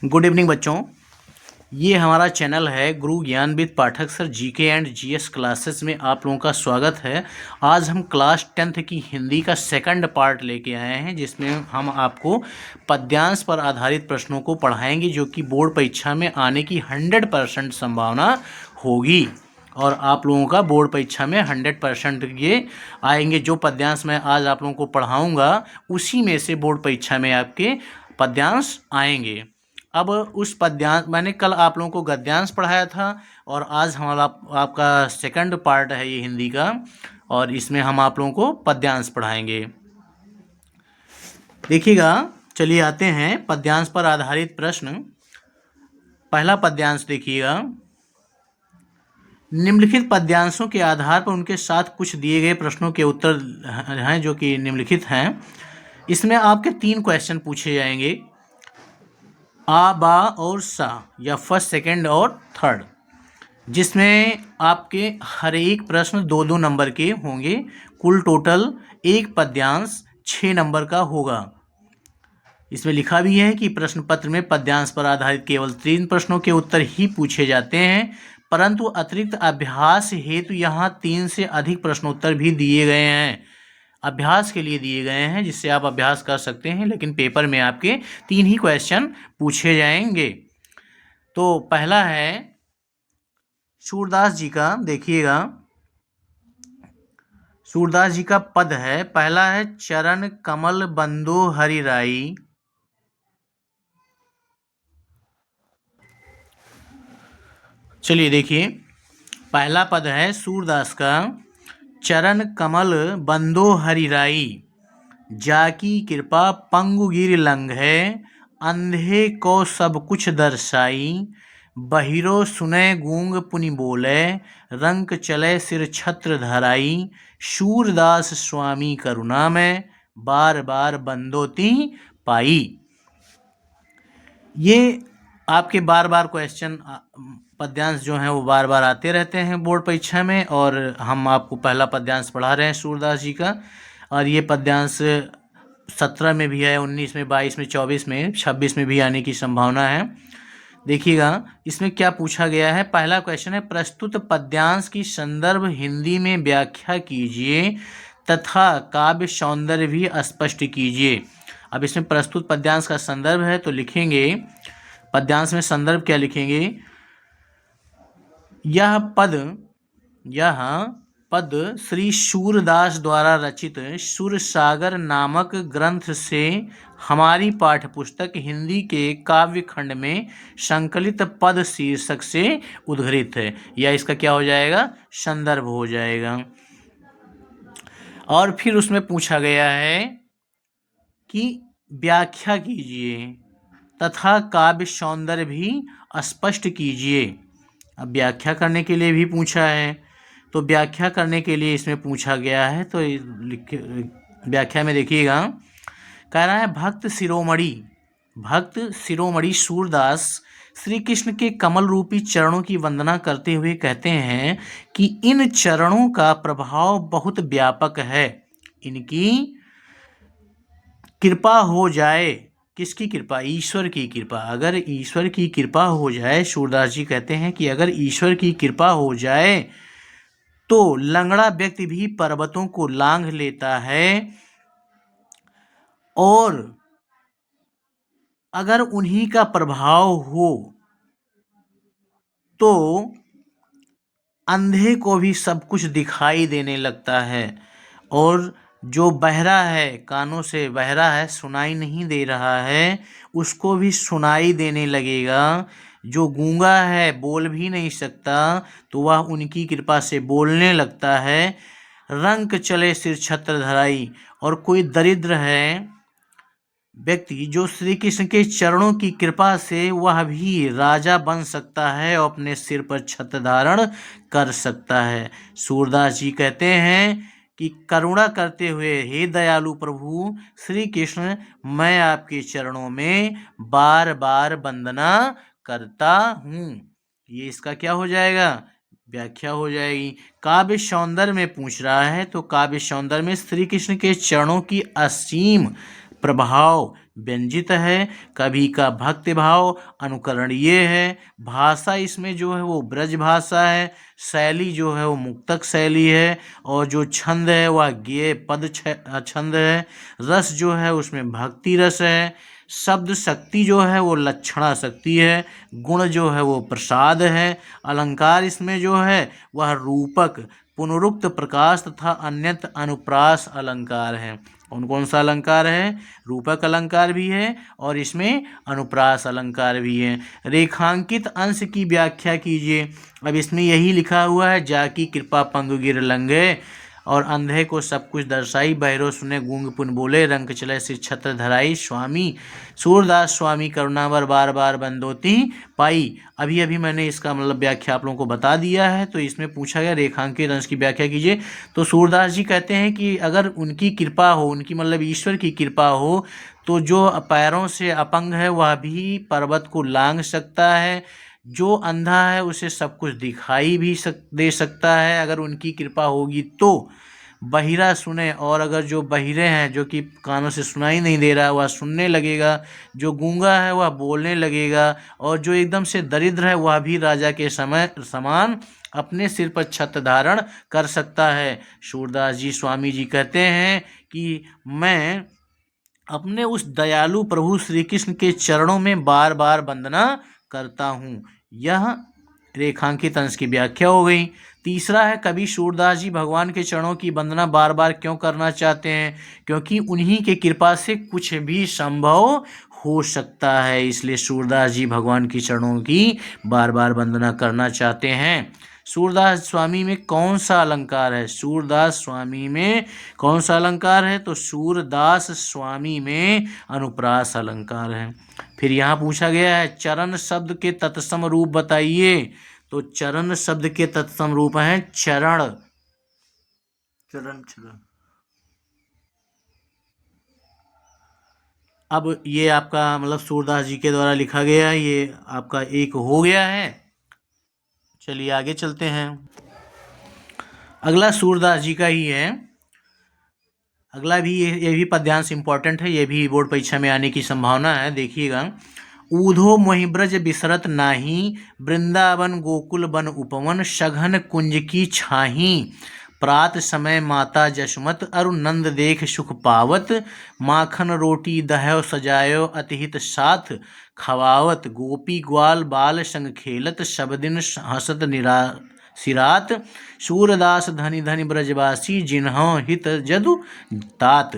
Good evening बच्चों। ये हमारा चैनल है Guru Gyanvid Pathak sir GK and GS classes में आप लोगों का स्वागत है। आज हम क्लास 10th की हिंदी का सेकंड पार्ट लेके आए हैं, जिसमें हम आपको पद्यांश पर आधारित प्रश्नों को पढ़ाएंगे, जो कि बोर्ड परीक्षा में आने की 100% संभावना होगी। और आप लोगों का बोर्ड परीक्षा में 100% ये आएंगे। जो पद्यांश मैं आज आप लोगों को पढ़ाऊँगा उसी में से बोर्ड परीक्षा में आपके पद्यांश आएंगे। अब उस पद्यांश मैंने कल आप लोगों को गद्यांश पढ़ाया था, और आज हमारा आपका सेकंड पार्ट है ये हिंदी का, और इसमें हम आप लोगों को पद्यांश पढ़ाएंगे। देखिएगा, चलिए आते हैं पद्यांश पर आधारित प्रश्न। पहला पद्यांश देखिएगा। निम्नलिखित पद्यांशों के आधार पर उनके साथ कुछ दिए गए प्रश्नों के उत्तर हैं, जो कि निम्नलिखित हैं। इसमें आपके 3 क्वेश्चन पूछे जाएंगे, आ, बा और सा, या फर्स्ट, सेकंड और थर्ड, जिसमें आपके हर एक प्रश्न 2-2 नंबर के होंगे। कुल टोटल एक पद्यांश 6 नंबर का होगा। इसमें लिखा भी है कि प्रश्न पत्र में पद्यांश पर आधारित केवल 3 प्रश्नों के उत्तर ही पूछे जाते हैं, परंतु अतिरिक्त अभ्यास हेतु यहाँ 3 से अधिक प्रश्नोत्तर भी दिए गए हैं। अभ्यास के लिए दिए गए हैं, जिससे आप अभ्यास कर सकते हैं, लेकिन पेपर में आपके 3 ही क्वेश्चन पूछे जाएंगे। तो पहला है सूरदास जी का। देखिएगा, सूरदास जी का पद है, पहला है चरण कमल बंदो हरि राई। चलिए देखिए, पहला पद है सूरदास का, चरण कमल बंदो हरि राई, जाकी कृपा पंगु गिर लंघ है, अंधे को सब कुछ दर्शाई, बहिरो सुने गूंग पुनि बोले, रंक चले सिर छत्र धराई, सूरदास स्वामी करुणा में, बार बार बंदोती पाई। ये आपके बार बार क्वेश्चन पद्यांश जो हैं वो बार बार आते रहते हैं बोर्ड परीक्षा में, और हम आपको पहला पद्यांश पढ़ा रहे हैं सूरदास जी का। और ये पद्यांश 17 में भी है, 19 में, 22 में, 24 में, 26 में भी आने की संभावना है। देखिएगा, इसमें क्या पूछा गया है। पहला क्वेश्चन है, प्रस्तुत पद्यांश की संदर्भ हिंदी में व्याख्या कीजिए तथा काव्य सौंदर्य भी स्पष्ट कीजिए। अब इसमें प्रस्तुत पद्यांश का संदर्भ है, तो लिखेंगे पद्यांश में संदर्भ क्या लिखेंगे। यह पद श्री सूरदास द्वारा रचित सुरसागर नामक ग्रंथ से हमारी पाठ्यपुस्तक हिंदी के काव्य खंड में संकलित पद शीर्षक से उद्धृत है, या इसका क्या हो जाएगा, संदर्भ हो जाएगा। और फिर उसमें पूछा गया है कि व्याख्या कीजिए तथा काव्य सौंदर्य भी स्पष्ट कीजिए। अब व्याख्या करने के लिए भी पूछा है, तो व्याख्या करने के लिए इसमें पूछा गया है। तो व्याख्या में देखिएगा, कह रहा है, भक्त शिरोमणि सूरदास श्री कृष्ण के कमल रूपी चरणों की वंदना करते हुए कहते हैं कि इन चरणों का प्रभाव बहुत व्यापक है। इनकी कृपा हो जाए। किसकी कृपा? ईश्वर की कृपा। अगर ईश्वर की कृपा हो जाए, सूरदास जी कहते हैं कि अगर ईश्वर की कृपा हो जाए तो लंगड़ा व्यक्ति भी पर्वतों को लांघ लेता है, और अगर उन्हीं का प्रभाव हो तो अंधे को भी सब कुछ दिखाई देने लगता है, और जो बहरा है, कानों से बहरा है, सुनाई नहीं दे रहा है, उसको भी सुनाई देने लगेगा। जो गूंगा है, बोल भी नहीं सकता, तो वह उनकी कृपा से बोलने लगता है। रंक चले सिर छत्र धराई, और कोई दरिद्र है व्यक्ति जो श्री कृष्ण के चरणों की कृपा से वह भी राजा बन सकता है और अपने सिर पर छत्र धारण कर सकता है। सूरदास जी कहते हैं कि करुणा करते हुए, हे दयालु प्रभु श्री कृष्ण, मैं आपके चरणों में बार बार वंदना करता हूँ। ये इसका क्या हो जाएगा, व्याख्या हो जाएगी। काव्य सौंदर्य में पूछ रहा है, तो काव्य सौंदर्य में श्री कृष्ण के चरणों की असीम प्रभाव, व्यंजित है, कभी का भक्ति भाव अनुकरणीय है, भाषा इसमें जो है वो ब्रज भाषा है, शैली जो है वो मुक्तक शैली है, और जो छंद है वह गेय पद छंद है, रस जो है उसमें भक्ति रस है, शब्द शक्ति जो है वो लक्षणा शक्ति है, गुण जो है वो प्रसाद है, अलंकार इसमें जो है वह रूपक पुनरुक्त प्रकाश तथा अन्यत अनुप्रास अलंकार है। कौन कौन सा अलंकार है? रूपक अलंकार भी है और इसमें अनुप्रास अलंकार भी है। रेखांकित अंश की व्याख्या कीजिए। अब इसमें यही लिखा हुआ है, जाकी कृपा पंगु गिर लंघे, और अंधे को सब कुछ दर्शाई, बहरो सुने गूंग पुन बोले, रंग चले सिर छत्र धराई, स्वामी सूरदास स्वामी करुणावर बार बार बंदोती पाई। अभी अभी मैंने इसका मतलब व्याख्या आप लोगों को बता दिया है। तो इसमें पूछा गया रेखांकित अंश की व्याख्या कीजिए। तो सूरदास जी कहते हैं कि अगर उनकी कृपा हो, उनकी मतलब ईश्वर की कृपा हो, तो जो पैरों से अपंग है वह भी पर्वत को लांघ सकता है, जो अंधा है उसे सब कुछ दिखाई भी दे सकता है अगर उनकी कृपा होगी तो। बहिरा सुने, और अगर जो बहिरे हैं, जो कि कानों से सुनाई नहीं दे रहा, वह सुनने लगेगा, जो गूंगा है वह बोलने लगेगा, और जो एकदम से दरिद्र है वह भी राजा के समान अपने सिर पर छत्र धारण कर सकता है। सूरदास जी स्वामी जी कहते हैं कि मैं अपने उस दयालु प्रभु श्री कृष्ण के चरणों में बार बार वंदना करता हूँ। यह रेखांकित अंश की व्याख्या हो गई। तीसरा है, कवि सूरदास जी भगवान के चरणों की वंदना बार बार क्यों करना चाहते हैं? क्योंकि उन्हीं के कृपा से कुछ भी संभव हो सकता है, इसलिए सूरदास जी भगवान के चरणों की बार बार वंदना करना चाहते हैं। सूरदास स्वामी में कौन सा अलंकार है? सूरदास स्वामी में कौन सा अलंकार है? तो सूरदास स्वामी में अनुप्रास अलंकार है। फिर यहाँ पूछा गया है, चरण शब्द के तत्सम रूप बताइए। तो चरण शब्द के तत्सम रूप हैं चरण, चरण चरण। अब ये आपका मतलब सूरदास जी के द्वारा लिखा गया है, ये आपका एक हो गया है। चलिए आगे चलते हैं। अगला सूरदास जी का ही है। अगला भी ये भी पद्यांश इंपॉर्टेंट है, ये भी बोर्ड परीक्षा में आने की संभावना है। देखिएगा, ऊधो मोहि ब्रज बिसरत नाही, वृंदावन गोकुल बन उपवन, सघन कुंज की छाही, प्रात समय माता जशमत, अरु नंद देख सुख पावत, माखन रोटी दहयो सजायो अतिहित साथ खवावत, गोपी ग्वाल बाल संग खेलत, सब दिन हसत सिरात, सूरदास धनी धनी ब्रजवासी, जिन्हों हित जदु तात।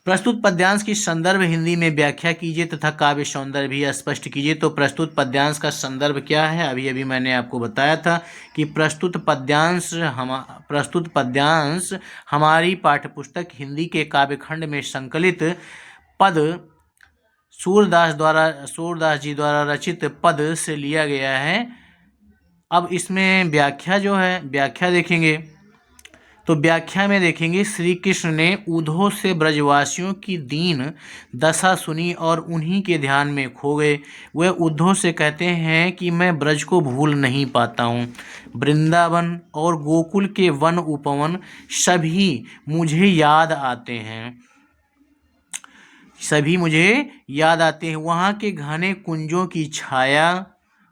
प्रस्तुत पद्यांश की संदर्भ हिंदी में व्याख्या कीजिए तथा काव्य सौंदर्य भी स्पष्ट कीजिए। तो प्रस्तुत पद्यांश का संदर्भ क्या है? अभी अभी मैंने आपको बताया था कि प्रस्तुत पद्यांश हमारी पाठ्यपुस्तक हिंदी के काव्यखंड में संकलित पद सूरदास जी द्वारा रचित पद से लिया गया है। अब इसमें व्याख्या जो है, व्याख्या देखेंगे तो व्याख्या में देखेंगे, श्री कृष्ण ने ऊधो से ब्रजवासियों की दीन दशा सुनी और उन्हीं के ध्यान में खो गए। वे उद्धव से कहते हैं कि मैं ब्रज को भूल नहीं पाता हूँ। वृंदावन और गोकुल के वन उपवन सभी मुझे याद आते हैं, सभी मुझे याद आते हैं। वहाँ के घने कुंजों की छाया,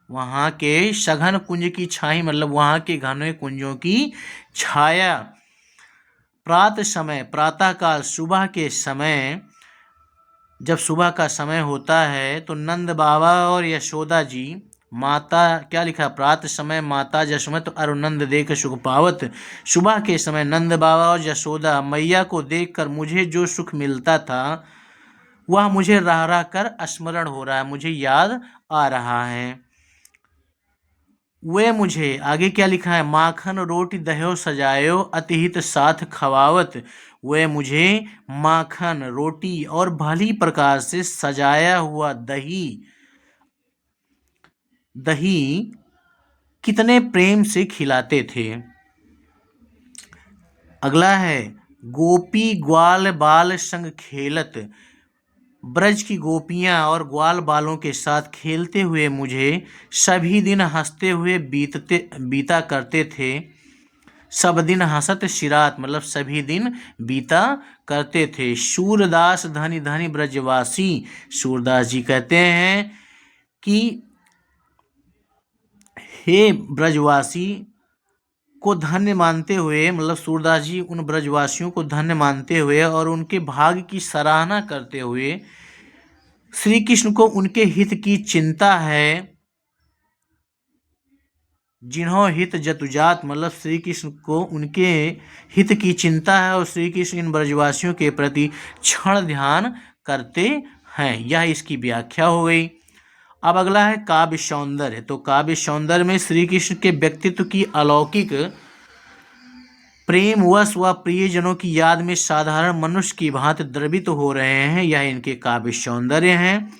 वहाँ के सघन कुंज की छाई मतलब वहाँ के घने कुंजों की छाया, प्रातः समय प्रातः काल सुबह के समय, जब सुबह का समय होता है तो नंद बाबा और यशोदा जी माता, क्या लिखा? प्रातः समय माता जशमत और नंद देख सुख पावत। सुबह के समय नंद बाबा और यशोदा मैया को देखकर मुझे जो सुख मिलता था वह मुझे रह रह कर स्मरण हो रहा है, मुझे याद आ रहा है। वे मुझे, आगे क्या लिखा है? माखन रोटी दह्यो सजायो अतिहित साथ खवावत। वे मुझे माखन रोटी और भली प्रकार से सजाया हुआ दही कितने प्रेम से खिलाते थे। अगला है, गोपी ग्वाल बाल संग खेलत। ब्रज की गोपियाँ और ग्वाल बालों के साथ खेलते हुए मुझे सभी दिन हंसते हुए बीता करते थे। सब दिन हंसत शिरात, मतलब सभी दिन बीता करते थे। सूरदास धनी धनी ब्रजवासी, सूरदास जी कहते हैं कि हे ब्रजवासी को धन्य मानते हुए, मतलब सूरदास जी उन ब्रजवासियों को धन्य मानते हुए और उनके भाग्य की सराहना करते हुए, श्री कृष्ण को उनके हित की चिंता है, जिन्हों हित जतुजात, मतलब श्री कृष्ण को उनके हित की चिंता है और श्री कृष्ण इन ब्रजवासियों के प्रति क्षण ध्यान करते हैं। यह इसकी व्याख्या हो गई। अब अगला है काव्य सौंदर्य। तो काव्य सौंदर्य में श्री कृष्ण के व्यक्तित्व की अलौकिक प्रेमवश व प्रियजनों की याद में साधारण मनुष्य की भांति द्रवित हो रहे हैं, यह इनके काव्य सौंदर्य हैं।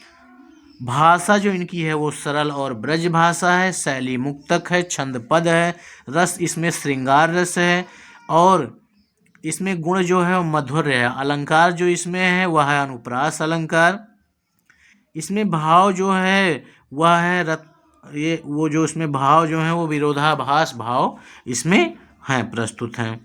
भाषा जो इनकी है वो सरल और ब्रज भाषा है, शैली मुक्तक है, छंद पद है, रस इसमें श्रृंगार रस है और इसमें गुण जो है वो मधुर है। अलंकार जो इसमें है वह है अनुप्रास अलंकार। इसमें भाव जो है वह है ये वो जो इसमें भाव जो है वो विरोधाभास भाव इसमें हैं, प्रस्तुत हैं।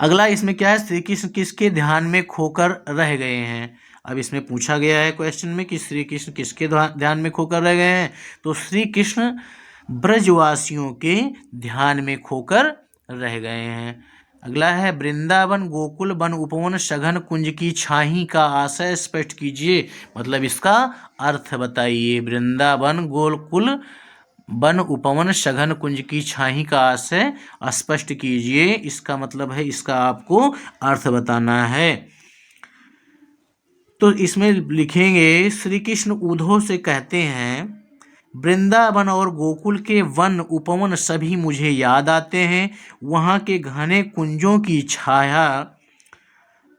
अगला इसमें क्या है, श्री कृष्ण किसके ध्यान में खोकर रह गए हैं। अब इसमें पूछा गया है क्वेश्चन में कि श्री कृष्ण किसके ध्यान में खोकर रह गए हैं। तो श्री कृष्ण ब्रजवासियों के ध्यान में खोकर रह गए हैं। अगला है वृंदावन गोकुल वन उपवन सघन कुंज की छाही का आशय स्पष्ट कीजिए, मतलब इसका अर्थ बताइए। वृंदावन गोकुल वन उपवन सघन कुंज की छाही का आशय स्पष्ट कीजिए, इसका मतलब है इसका आपको अर्थ बताना है। तो इसमें लिखेंगे श्री कृष्ण उद्धव से कहते हैं वृंदावन और गोकुल के वन उपवन सभी मुझे याद आते हैं, वहाँ के घने कुंजों की छाया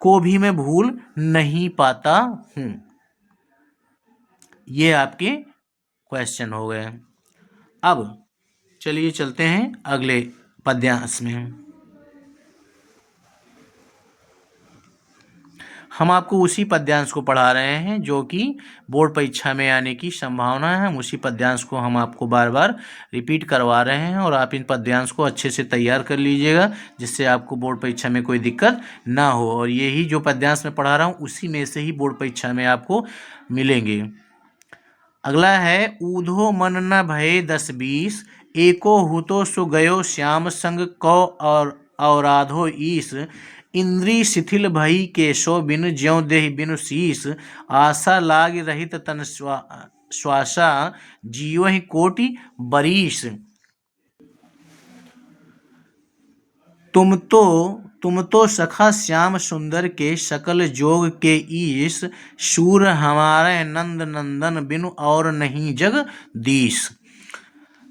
को भी मैं भूल नहीं पाता हूँ। ये आपके क्वेश्चन हो गए। अब चलिए चलते हैं अगले पद्यांश में। हम आपको उसी पद्यांश को पढ़ा रहे हैं जो कि बोर्ड परीक्षा में आने की संभावना है। हम उसी पद्यांश को हम आपको बार बार रिपीट करवा रहे हैं और आप इन पद्यांश को अच्छे से तैयार कर लीजिएगा, जिससे आपको बोर्ड परीक्षा में कोई दिक्कत ना हो। और यही जो पद्यांश मैं पढ़ा रहा हूँ उसी में से ही बोर्ड परीक्षा में आपको मिलेंगे। अगला है ऊधो मन न भये 10-20, एको हुतो सो गयो श्याम संग कौ और आधो ईस, इंद्री शिथिल भई केशो बिनु ज्यों देहि बिनु शीस, आशा लाग रहित तन श्वासा जीवहि कोटि बरीस। तुम तो सखा श्याम सुंदर के सकल जोग के ईश, शूर हमारे नंद नंदन बिनु और नहीं जगदीश।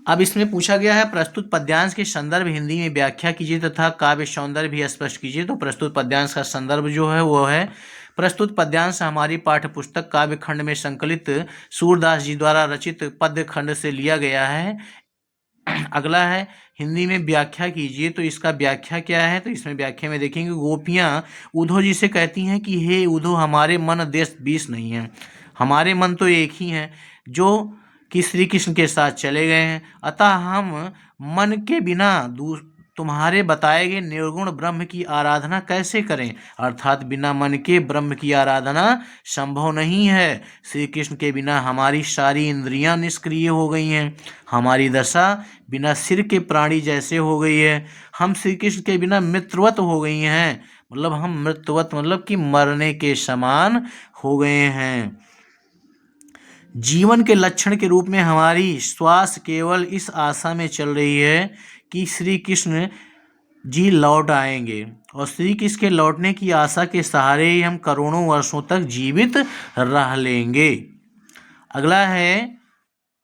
अब इसमें पूछा गया है प्रस्तुत पद्यांश के संदर्भ हिंदी में व्याख्या कीजिए तथा काव्य सौंदर्य भी स्पष्ट कीजिए। तो प्रस्तुत पद्यांश का संदर्भ जो है वो है, प्रस्तुत पद्यांश हमारी पाठ्य पुस्तक काव्य खंड में संकलित सूरदास जी द्वारा रचित पद्य खंड से लिया गया है। अगला है हिंदी में व्याख्या कीजिए। तो इसका व्याख्या क्या है, तो इसमें व्याख्या में देखेंगे गोपियाँ उद्धव जी से कहती हैं कि हे उद्धव हमारे मन 10-20 नहीं हैं, हमारे मन तो एक ही हैं जो कि श्री कृष्ण के साथ चले गए हैं, अतः हम मन के बिना तुम्हारे बताए गए निर्गुण ब्रह्म की आराधना कैसे करें, अर्थात बिना मन के ब्रह्म की आराधना संभव नहीं है। श्री कृष्ण के बिना हमारी सारी इंद्रियां निष्क्रिय हो गई हैं, हमारी दशा बिना सिर के प्राणी जैसे हो गई है, हम श्री कृष्ण के बिना मृतवत हो गई हैं, मतलब हम मृतवत मतलब कि मरने के समान हो गए हैं। जीवन के लक्षण के रूप में हमारी श्वास केवल इस आशा में चल रही है कि श्री कृष्ण जी लौट आएंगे, और श्री कृष्ण के लौटने की आशा के सहारे ही हम करोड़ों वर्षों तक जीवित रह लेंगे। अगला है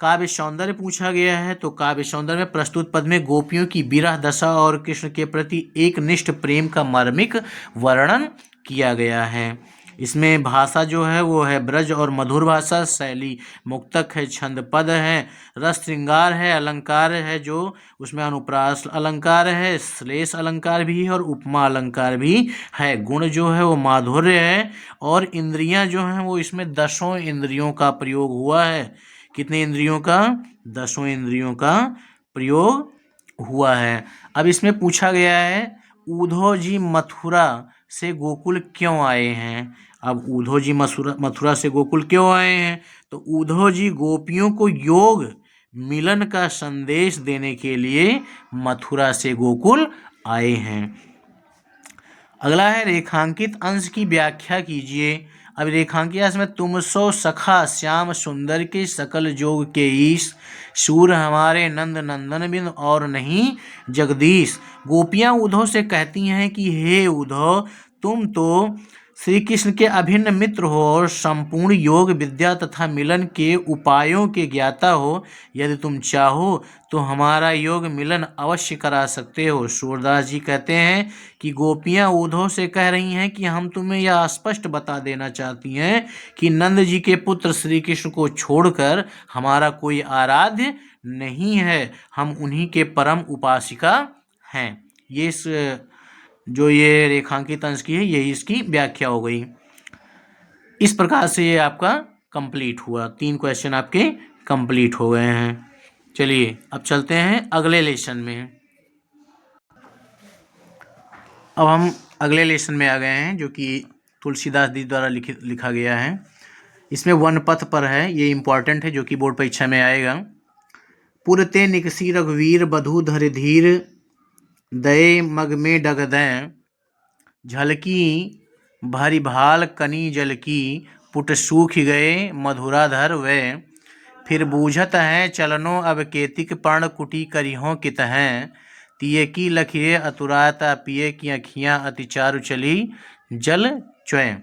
काव्य सौंदर्य पूछा गया है। तो काव्य सौंदर्य में प्रस्तुत पद में गोपियों की विरह दशा और कृष्ण के प्रति एक निष्ठ प्रेम का मार्मिक वर्णन किया गया है। इसमें भाषा जो है वो है ब्रज और मधुर भाषा, शैली मुक्तक है, छंद पद है, रस श्रृंगार है, अलंकार है जो उसमें अनुप्रास अलंकार है, श्लेष अलंकार भी है और उपमा अलंकार भी है, गुण जो है वो माधुर्य है, और इंद्रियां जो हैं वो इसमें 10 इंद्रियों का प्रयोग हुआ है। कितने इंद्रियों का? 10 इंद्रियों का प्रयोग हुआ है। अब इसमें पूछा गया है उद्धव जी मथुरा से गोकुल क्यों आए हैं। अब उद्धव जी मथुरा से गोकुल क्यों आए हैं, तो उद्धव जी गोपियों को योग मिलन का संदेश देने के लिए मथुरा से गोकुल आए हैं। अगला है रेखांकित अंश की व्याख्या कीजिए। अब रेखांकित अंश में तुम सो सखा श्याम सुंदर के सकल जोग के ईश, सूर हमारे नंद नंदन बिन और नहीं जगदीश। गोपियां उद्धव से कहती हैं कि हे उद्धव, तुम तो श्री कृष्ण के अभिन्न मित्र हो और संपूर्ण योग विद्या तथा मिलन के उपायों के ज्ञाता हो। यदि तुम चाहो तो हमारा योग मिलन अवश्य करा सकते हो। सूरदास जी कहते हैं कि गोपियां उद्धव से कह रही हैं कि हम तुम्हें यह स्पष्ट बता देना चाहती हैं कि नंद जी के पुत्र श्री कृष्ण को छोड़कर हमारा कोई आराध्य नहीं है, हम उन्हीं के परम उपासिका हैं। ये रेखांकित अंश की है, यही इसकी व्याख्या हो गई। इस प्रकार से ये आपका कंप्लीट हुआ। 3 क्वेश्चन आपके कंप्लीट हो गए हैं। चलिए अब चलते हैं अगले लेसन में। अब हम अगले लेसन में आ गए हैं जो कि तुलसीदास जी द्वारा लिखा गया है। इसमें वन पथ पर है, ये इम्पॉर्टेंट है जो कि बोर्ड परीक्षा में आएगा। पुरते निकसी रघुवीर बधू धर धीर, दये मग में डग दें झलकी भरी भाल कनी जल की, पुट सूख गए मधुराधर वे। फिर बूझत हैं चलनो अब केतिक पर्ण कुटी करिहों कित हैं, तिये की लखिए अतुराता पिए की अखियाँ अति चारु चली जल च्वय।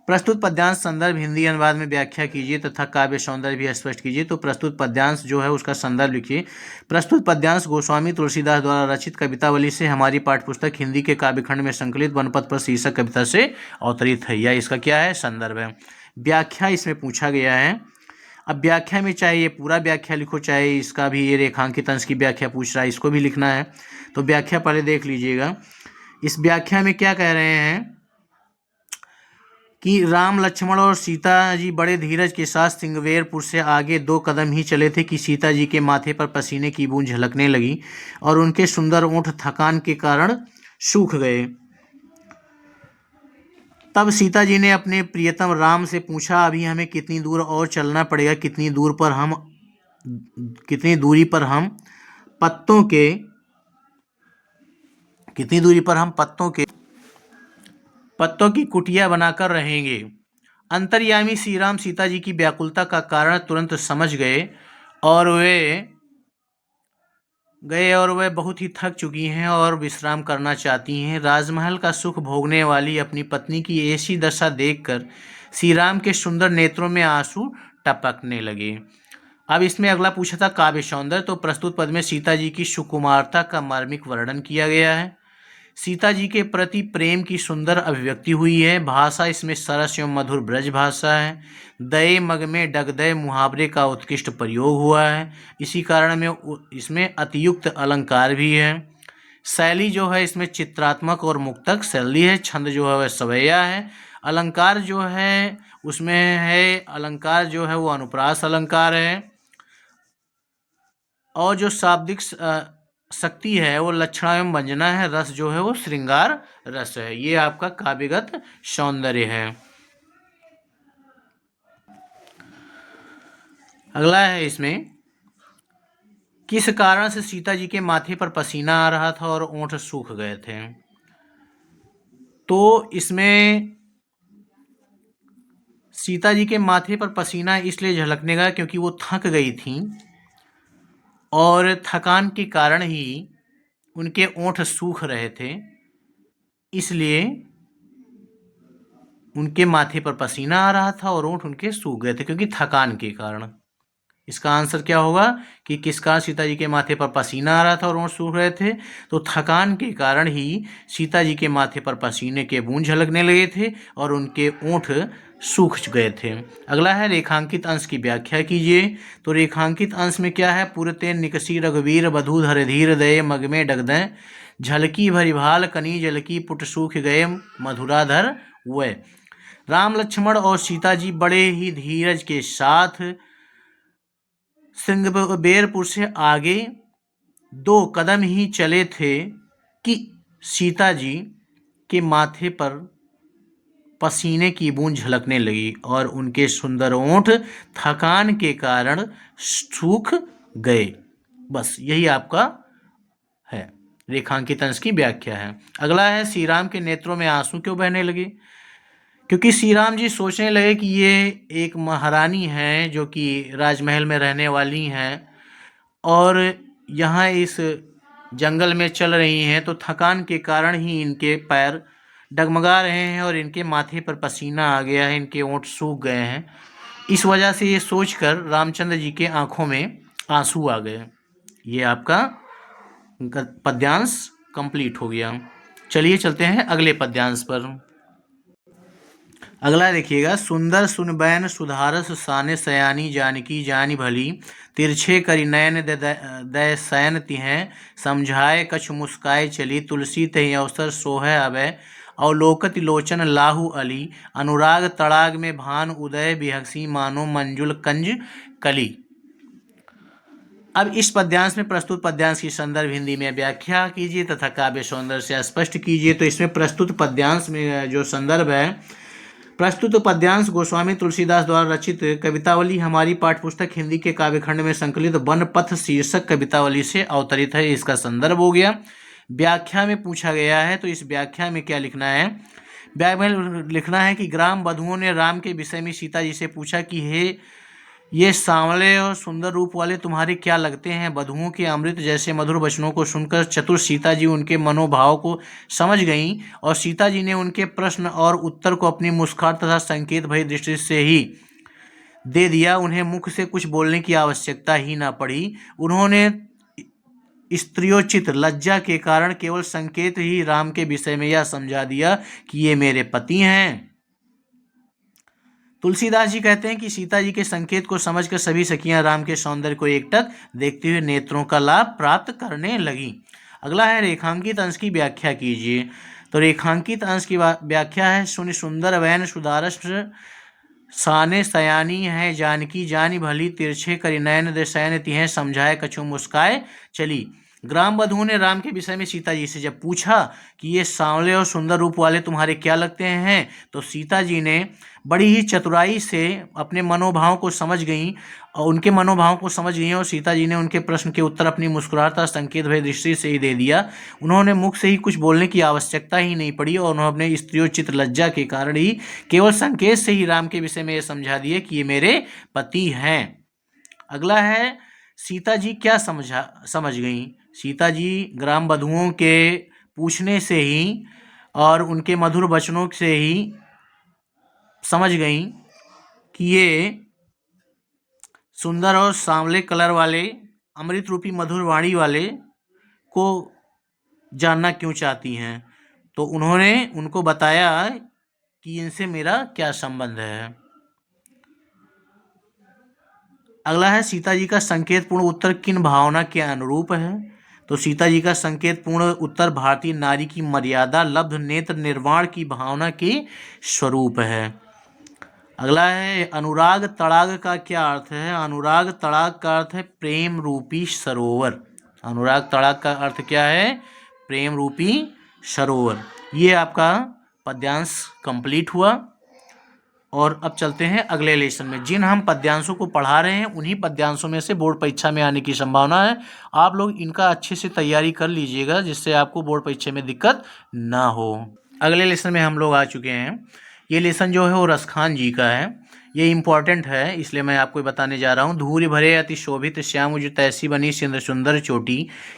प्रस्तुत पद्यांश संदर्भ हिंदी अनुवाद में व्याख्या कीजिए तथा काव्य सौंदर्य भी स्पष्ट कीजिए। तो प्रस्तुत पद्यांश जो है उसका संदर्भ लिखिए। प्रस्तुत पद्यांश गोस्वामी तुलसीदास द्वारा रचित कवितावली से हमारी पाठ्यपुस्तक हिंदी के काव्यखंड में संकलित वनपथ पर शीर्षक कविता से अवतरित है, या इसका क्या है, संदर्भ है। व्याख्या इसमें पूछा गया है। अब व्याख्या में चाहे ये पूरा व्याख्या लिखो, चाहे इसका भी ये रेखांकित अंश की व्याख्या पूछ रहा है, इसको भी लिखना है। तो व्याख्या पहले देख लीजिएगा। इस व्याख्या में क्या कह रहे हैं कि राम लक्ष्मण और सीता जी बड़े धीरज के साथ सिंगवेरपुर से आगे 2 कदम ही चले थे कि सीता जी के माथे पर पसीने की बूंद झलकने लगी और उनके सुंदर ओंठ थकान के कारण सूख गए। तब सीता जी ने अपने प्रियतम राम से पूछा, अभी हमें कितनी दूर और चलना पड़ेगा, कितनी दूरी पर हम पत्तों की कुटिया बनाकर रहेंगे। अंतर्यामी श्री राम सीता जी की व्याकुलता का कारण तुरंत समझ गए और वे बहुत ही थक चुकी हैं और विश्राम करना चाहती हैं। राजमहल का सुख भोगने वाली अपनी पत्नी की ऐसी दशा देखकर श्री राम के सुंदर नेत्रों में आंसू टपकने लगे। अब इसमें अगला पूछा था काव्य सौंदर्य। तो प्रस्तुत पद में सीता जी की सुकुमारता का मार्मिक वर्णन किया गया है। सीता जी के प्रति प्रेम की सुंदर अभिव्यक्ति हुई है। भाषा इसमें सरस एवं मधुर ब्रज भाषा है। दये मग में डगदय मुहावरे का उत्कृष्ट प्रयोग हुआ है। इसी कारण में इसमें अतियुक्त अलंकार भी है। शैली जो है इसमें चित्रात्मक और मुक्तक शैली है। छंद जो है वह सवैया है। अलंकार जो है उसमें है, अलंकार जो है वो अनुप्रास अलंकार है। और जो शाब्दिक शक्ति है वो लक्षणा एवं व्यंजना है। रस जो है वो श्रृंगार रस है। ये आपका काव्यगत सौंदर्य है। अगला है इसमें, किस कारण से सीता जी के माथे पर पसीना आ रहा था और ओंठ सूख गए थे। तो इसमें सीता जी के माथे पर पसीना इसलिए झलकने लगा क्योंकि वो थक गई थीं और थकान के कारण ही उनके ओंठ सूख रहे थे, इसलिए उनके माथे पर पसीना आ रहा था और ओंठ उनके सूख गए थे क्योंकि थकान के कारण। इसका आंसर क्या होगा कि किस कारण सीता जी के माथे पर पसीना आ रहा था और ओंठ सूख रहे थे। तो थकान के कारण ही सीता जी के माथे पर पसीने के बूंद झलकने लगे थे और उनके ओंठ सूख गए थे। अगला है रेखांकित अंश की व्याख्या कीजिए। तो रेखांकित अंश में क्या है, पुरते निकसी रघुवीर बधू धर धीर दये मग में डगदें झलकी भरी भाल कनी जलकी पुट सूख गए मधुराधर वे। राम लक्ष्मण और सीता जी बड़े ही धीरज के साथ सिंगबेरपुर से आगे 2 कदम ही चले थे कि सीता जी के माथे पर पसीने की बूंद झलकने लगी और उनके सुंदर ओंठ थकान के कारण सूख गए। बस यही आपका है, रेखांकित अंश की व्याख्या है। अगला है, श्री राम के नेत्रों में आंसू क्यों बहने लगे? क्योंकि श्री राम जी सोचने लगे कि ये एक महारानी है जो कि राजमहल में रहने वाली हैं और यहाँ इस जंगल में चल रही हैं, तो थकान के कारण ही इनके पैर डगमगा रहे हैं और इनके माथे पर पसीना आ गया है, इनके ओंठ सूख गए हैं। इस वजह से ये सोचकर रामचंद्र जी के आंखों में आंसू आ गए। ये आपका पद्यांश कंप्लीट हो गया। चलिए चलते हैं अगले पद्यांश पर। अगला देखिएगा, सुंदर सुनबैन सुधारस साने सयानी जानकी जानी भली तिरछे करि नयन दय सैन तिहें समझाए कछु मुस्काए चली तुलसी तहि अवसर सोहै अभय अवलोकति लोचन लाहु अली अनुराग तड़ाग में भान उदय बिहसी मानो मंजुल कंज कली। अब इस पद्यांश में प्रस्तुत पद्यांश की संदर्भ हिंदी में व्याख्या कीजिए तथा काव्य सौंदर्य से स्पष्ट कीजिए। तो इसमें प्रस्तुत पद्यांश में जो संदर्भ है, प्रस्तुत पद्यांश गोस्वामी तुलसीदास द्वारा रचित कवितावली हमारी पाठ्यपुस्तक हिंदी के काव्यखंड में संकलित वन पथ शीर्षक कवितावली से अवतरित है। इसका संदर्भ हो गया। व्याख्या में पूछा गया है, तो इस व्याख्या में क्या लिखना है? व्याख्या में लिखना है कि ग्राम बधुओं ने राम के विषय में सीता जी से पूछा कि हे ये सांवले और सुंदर रूप वाले तुम्हारे क्या लगते हैं? बधुओं के अमृत जैसे मधुर वचनों को सुनकर चतुर सीता जी उनके मनोभाव को समझ गईं और सीता जी ने उनके प्रश्न और उत्तर को अपनी मुस्कान तथा संकेत भरी दृष्टि से ही दे दिया। उन्हें मुख से कुछ बोलने की आवश्यकता ही ना पड़ी। उन्होंने स्त्रियोचित लज्जा के कारण केवल संकेत ही राम के विषय में यह समझा दिया कि ये मेरे पति हैं। तुलसीदास जी कहते हैं कि सीता जी के संकेत को समझकर सभी सखियां राम के सौंदर्य को एकटक देखते हुए नेत्रों का लाभ प्राप्त करने लगी। अगला है, रेखांकित अंश की व्याख्या कीजिए। तो रेखांकित अंश की व्याख्या है, सुनि सुंदर वैन सुदारस साने सयानी है जानकी जानी भली तिरछे करि नयन दे सैन तिहें समझाए कछु मुस्काए चली। ग्राम बधुओं ने राम के विषय में सीता जी से जब पूछा कि ये सांवले और सुंदर रूप वाले तुम्हारे क्या लगते हैं, तो सीता जी ने बड़ी ही चतुराई से अपने मनोभाव को समझ गईं और उनके मनोभाव को समझ गईं और सीता जी ने उनके प्रश्न के उत्तर अपनी मुस्कुराहट संकेत भरी दृष्टि से ही दे दिया। उन्होंने मुख से ही कुछ बोलने की आवश्यकता ही नहीं पड़ी और उन्होंने स्त्रियोचित लज्जा के कारण ही केवल संकेत से ही राम के विषय में यह समझा दिए कि ये मेरे पति हैं। अगला है, सीता जी क्या समझ गईं? सीता जी ग्राम बधुओं के पूछने से ही और उनके मधुर वचनों से ही समझ गईं कि ये सुंदर और सांवले कलर वाले अमृत रूपी मधुर वाणी वाले को जानना क्यों चाहती हैं। तो उन्होंने उनको बताया कि इनसे मेरा क्या संबंध है। अगला है, सीता जी का संकेतपूर्ण उत्तर किन भावना के अनुरूप है? तो सीता जी का संकेतपूर्ण उत्तर भारतीय नारी की मर्यादा लब्ध नेत्र निर्वाण की भावना के स्वरूप है। अगला है, अनुराग तड़ाग का क्या अर्थ है? अनुराग तड़ाग का अर्थ है प्रेम रूपी सरोवर। अनुराग तड़ाग का अर्थ क्या है? प्रेम रूपी सरोवर। ये आपका पद्यांश कंप्लीट हुआ। और अब चलते हैं अगले लेसन में। जिन हम पद्यांशों को पढ़ा रहे हैं उन्हीं पद्यांशों में से बोर्ड परीक्षा में आने की संभावना है। आप लोग इनका अच्छे से तैयारी कर लीजिएगा जिससे आपको बोर्ड परीक्षा में दिक्कत ना हो। अगले लेसन में हम लोग आ चुके हैं। ये लेसन जो है वो रसखान जी का है। ये इम्पॉर्टेंट है इसलिए मैं आपको बताने जा रहा हूँ। धूरि भरे अति शोभित श्याम जो तैसी बनी सिंध सुंदर चोटी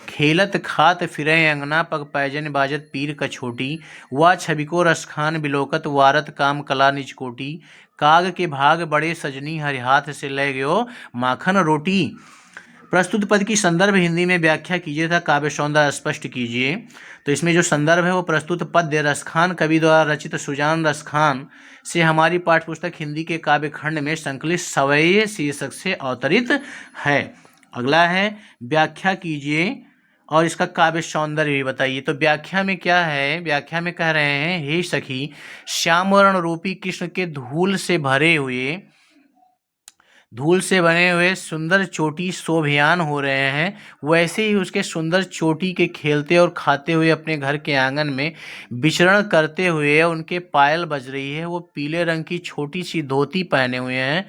खेलत खात फिरे अंगना पग पैजन बाजत पीर कछोटी वा छवि को रसखान बिलोकत वारत काम कला निज कोटी काग के भाग बड़े सजनी हरि हाथ से ले गयो माखन रोटी। प्रस्तुत पद की संदर्भ हिंदी में व्याख्या कीजिए तथा काव्य सौंदर्य स्पष्ट कीजिए। तो इसमें जो संदर्भ है वो प्रस्तुत पद्य रसखान कवि द्वारा रचित सुजान रसखान से हमारी पाठ्यपुस्तक हिंदी के काव्य खंड में संकलित सवैये शीर्षक से अवतरित है। अगला है, व्याख्या कीजिए और इसका काव्य सौंदर्य भी बताइए। तो व्याख्या में क्या है? व्याख्या में कह रहे हैं, हे सखी श्याम वर्ण रूपी कृष्ण के धूल से भरे हुए धूल से बने हुए सुंदर चोटी शोभियान हो रहे हैं, वैसे ही उसके सुंदर चोटी के खेलते और खाते हुए अपने घर के आंगन में विचरण करते हुए उनके पायल बज रही है। वो पीले रंग की छोटी सी धोती पहने हुए हैं।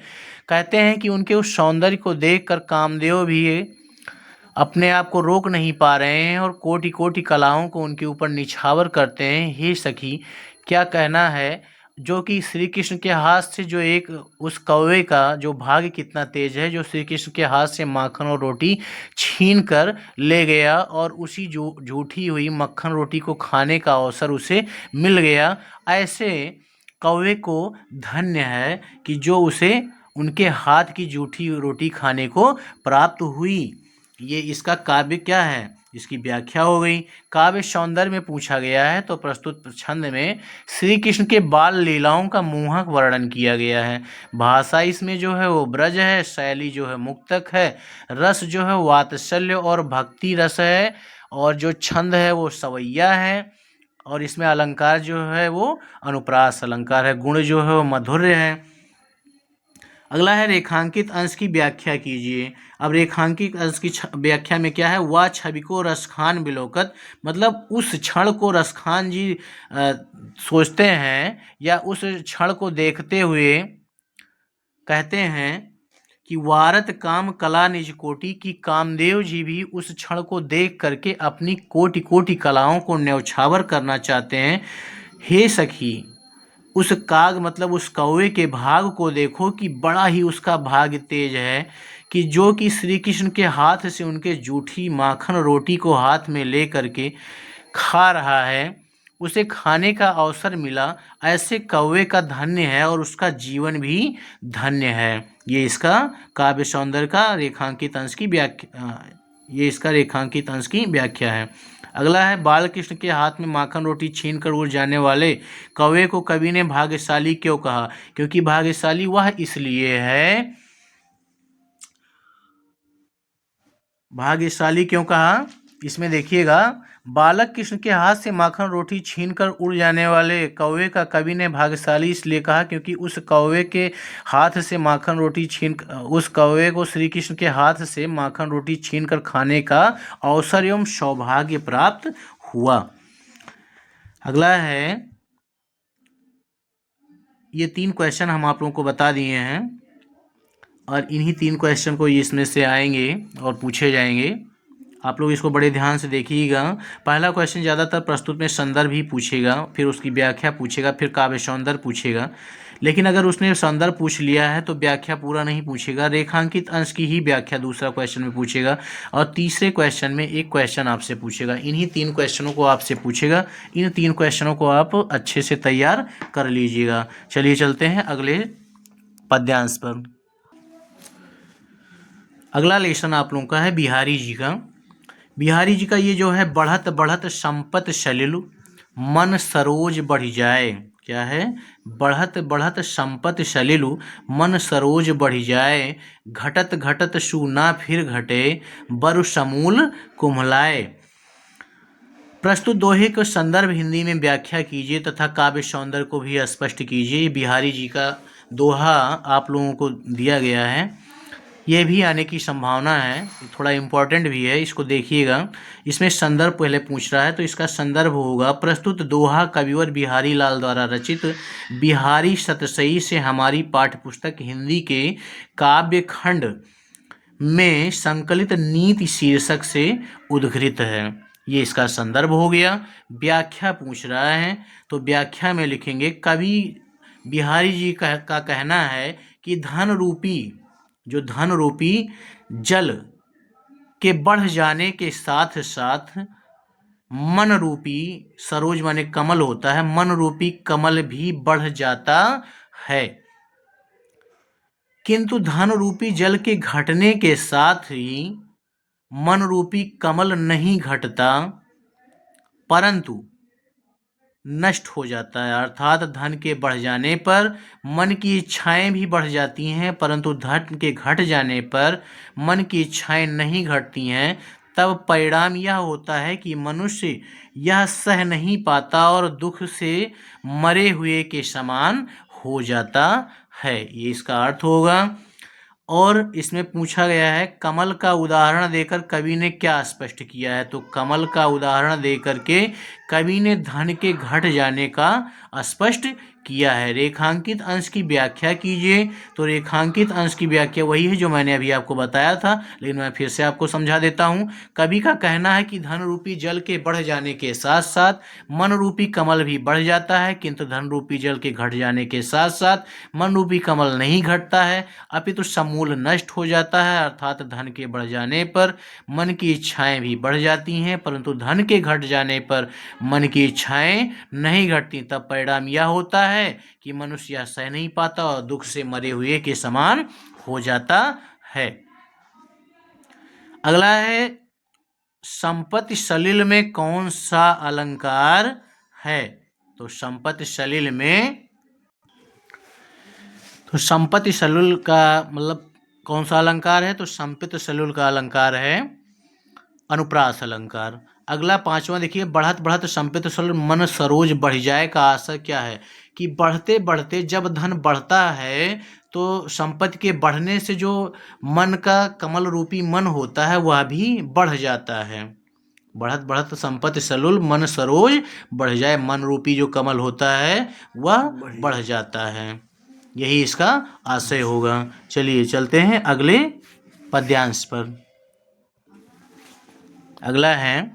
कहते हैं कि उनके उस सौंदर्य को देखकर कामदेव भी अपने आप को रोक नहीं पा रहे हैं और कोटि कोटि कलाओं को उनके ऊपर निछावर करते हैं। हे सखी, क्या कहना है जो कि श्री कृष्ण के हाथ से जो एक उस कौवे का जो भाग्य कितना तेज है, जो श्री कृष्ण के हाथ से माखन और रोटी छीन कर ले गया और उसी जो झूठी हुई मक्खन रोटी को खाने का अवसर उसे मिल गया। ऐसे कौवे को धन्य है कि जो उसे उनके हाथ की जूठी रोटी खाने को प्राप्त हुई। ये इसका काव्य क्या है, इसकी व्याख्या हो गई। काव्य सौंदर्य में पूछा गया है तो प्रस्तुत छंद में श्री कृष्ण के बाल लीलाओं का मोहक वर्णन किया गया है। भाषा इसमें जो है वो ब्रज है, शैली जो है मुक्तक है, रस जो है वात्सल्य और भक्ति रस है, और जो छंद है वो सवैया है, और इसमें अलंकार जो है वो अनुप्रास अलंकार है, गुण जो है वो मधुर्य है। अगला है रेखांकित अंश की व्याख्या कीजिए। अब रेखांकित अंश की व्याख्या में क्या है, वह छवि को रसखान बिलोकत, मतलब उस क्षण को रसखान जी सोचते हैं या उस क्षण को देखते हुए कहते हैं कि वारत काम कला निज कोटि, की कामदेव जी भी उस क्षण को देख करके अपनी कोटि कोटि कलाओं को न्यौछावर करना चाहते हैं। हे सखी, उस काग मतलब उस कौवे के भाग को देखो कि बड़ा ही उसका भाग्य तेज है कि जो कि श्री कृष्ण के हाथ से उनके जूठी माखन रोटी को हाथ में ले करके खा रहा है, उसे खाने का अवसर मिला। ऐसे कौवे का धन्य है और उसका जीवन भी धन्य है। ये इसका काव्य सौंदर्य का रेखांकित अंश की व्याख्या, ये इसका रेखांकित अंश की व्याख्या है। अगला है बाल कृष्ण के हाथ में माखन रोटी छीन कर उड़ जाने वाले कौवे को कवि ने भाग्यशाली क्यों कहा, क्योंकि भाग्यशाली वह इसलिए है, भाग्यशाली क्यों कहा इसमें देखिएगा, बालक कृष्ण के हाथ से माखन रोटी छीनकर उड़ जाने वाले कौवे का कवि ने भाग्यशाली इसलिए कहा क्योंकि उस कौवे के हाथ से माखन रोटी उस कौवे को श्री कृष्ण के हाथ से माखन रोटी छीनकर खाने का अवसर एवं सौभाग्य प्राप्त हुआ। अगला है, ये 3 क्वेश्चन हम आप लोगों को बता दिए हैं और इन्हीं 3 क्वेश्चन को इसमें से आएंगे और पूछे जाएंगे। आप लोग इसको बड़े ध्यान से देखिएगा। पहला क्वेश्चन ज़्यादातर प्रस्तुत में संदर्भ ही पूछेगा, फिर उसकी व्याख्या पूछेगा, फिर काव्य सौंदर्य पूछेगा। लेकिन अगर उसने संदर्भ पूछ लिया है तो व्याख्या पूरा नहीं पूछेगा, रेखांकित अंश की ही व्याख्या दूसरा क्वेश्चन में पूछेगा, और तीसरे क्वेश्चन में एक क्वेश्चन आपसे पूछेगा। इन्हीं 3 क्वेश्चनों को आपसे पूछेगा। इन 3 क्वेश्चनों को आप अच्छे से तैयार कर लीजिएगा। चलिए चलते हैं अगले पद्यांश पर। अगला लेसन आप लोगों का है बिहारी जी का। बिहारी जी का ये जो है, बढ़त बढ़त संपत सलिलु मन सरोज बढ़ जाए। क्या है, बढ़त बढ़त संपत सलिलु मन सरोज बढ़ जाए, घटत घटत सूना फिर घटे बरु समूल कुम्हलाए। प्रस्तुत दोहे को संदर्भ हिंदी में व्याख्या कीजिए तथा काव्य सौंदर्य को भी स्पष्ट कीजिए। बिहारी जी का दोहा आप लोगों को दिया गया है, ये भी आने की संभावना है, थोड़ा इम्पोर्टेंट भी है, इसको देखिएगा। इसमें संदर्भ पहले पूछ रहा है तो इसका संदर्भ होगा, प्रस्तुत दोहा कविवर बिहारी लाल द्वारा रचित बिहारी सतसई से हमारी पाठ्यपुस्तक हिंदी के काव्य खंड में संकलित नीति शीर्षक से उद्धृत है। ये इसका संदर्भ हो गया। व्याख्या पूछ रहा है तो व्याख्या में लिखेंगे, कवि बिहारी जी का कहना है कि धन रूपी, जो धन रूपी जल के बढ़ जाने के साथ साथ मन रूपी, सरोज माने कमल होता है, मन रूपी कमल भी बढ़ जाता है, किंतु धन रूपी जल के घटने के साथ ही मन रूपी कमल नहीं घटता परंतु नष्ट हो जाता है। अर्थात धन के बढ़ जाने पर मन की इच्छाएं भी बढ़ जाती हैं, परंतु धन के घट जाने पर मन की इच्छाएं नहीं घटती हैं। तब परिणाम यह होता है कि मनुष्य यह सह नहीं पाता और दुख से मरे हुए के समान हो जाता है। ये इसका अर्थ होगा। और इसमें पूछा गया है कमल का उदाहरण देकर कवि ने क्या स्पष्ट किया है। तो कमल का उदाहरण देकर के कवि ने धन के घट जाने का स्पष्ट किया है। रेखांकित अंश की व्याख्या कीजिए। तो रेखांकित अंश की व्याख्या वही है जो मैंने अभी आपको बताया था, लेकिन मैं फिर से आपको समझा देता हूँ। कवि का कहना है कि धन रूपी जल के बढ़ जाने के साथ साथ मन रूपी कमल भी बढ़ जाता है, किंतु धन रूपी जल के घट जाने के साथ साथ मन रूपी कमल नहीं घटता है, अपितु समूल नष्ट हो जाता है। अर्थात धन के बढ़ जाने पर मन की इच्छाएं भी बढ़ जाती हैं, परंतु धन के घट जाने पर मन की इच्छाएं नहीं घटती। तब परिणाम यह होता है कि मनुष्य यह सह नहीं पाता और दुख से मरे हुए के समान हो जाता है। अगला है संपत्ति सलिल में कौन सा अलंकार है। तो संपत्ति सलिल में, तो संपत्ति सलिल का मतलब कौन सा अलंकार है। तो संपत्ति सलिल का अलंकार है अनुप्रास अलंकार। अगला पांचवा देखिए, बढ़त बढ़त संपत्ति सलिल मन सरोज बढ़ जाए का आशय क्या है। कि बढ़ते बढ़ते जब धन बढ़ता है तो संपत्ति के बढ़ने से जो मन का कमल रूपी मन होता है वह भी बढ़ जाता है। बढ़त बढ़त संपत्ति सलिल मन सरोज बढ़ जाए, मन रूपी जो कमल होता है वह बढ़ जाता है, यही इसका आशय होगा। चलिए चलते हैं अगले पद्यांश पर। अगला है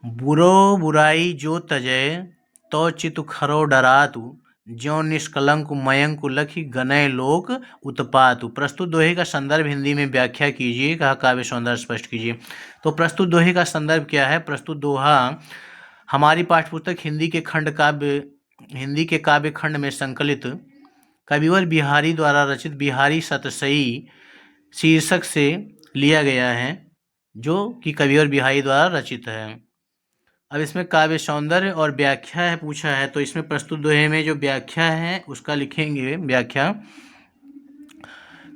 बुरो बुराई जो तजय तो चित खरो डरातु, ज्यों निष्कलंक मयंक लखी गनय लोक उत्पातु। प्रस्तुत दोहे का संदर्भ हिंदी में व्याख्या कीजिए, कहा काव्य सौंदर्य स्पष्ट कीजिए। तो प्रस्तुत दोहे का संदर्भ क्या है। प्रस्तुत दोहा हमारी पाठ्यपुस्तक हिंदी के काव्य खंड में संकलित कविवर बिहारी द्वारा रचित बिहारी सतसई शीर्षक से लिया गया है, जो कि कविवर बिहारी द्वारा रचित है। अब इसमें काव्य सौंदर्य और व्याख्या है पूछा है, तो इसमें प्रस्तुत दोहे में जो व्याख्या है उसका लिखेंगे व्याख्या।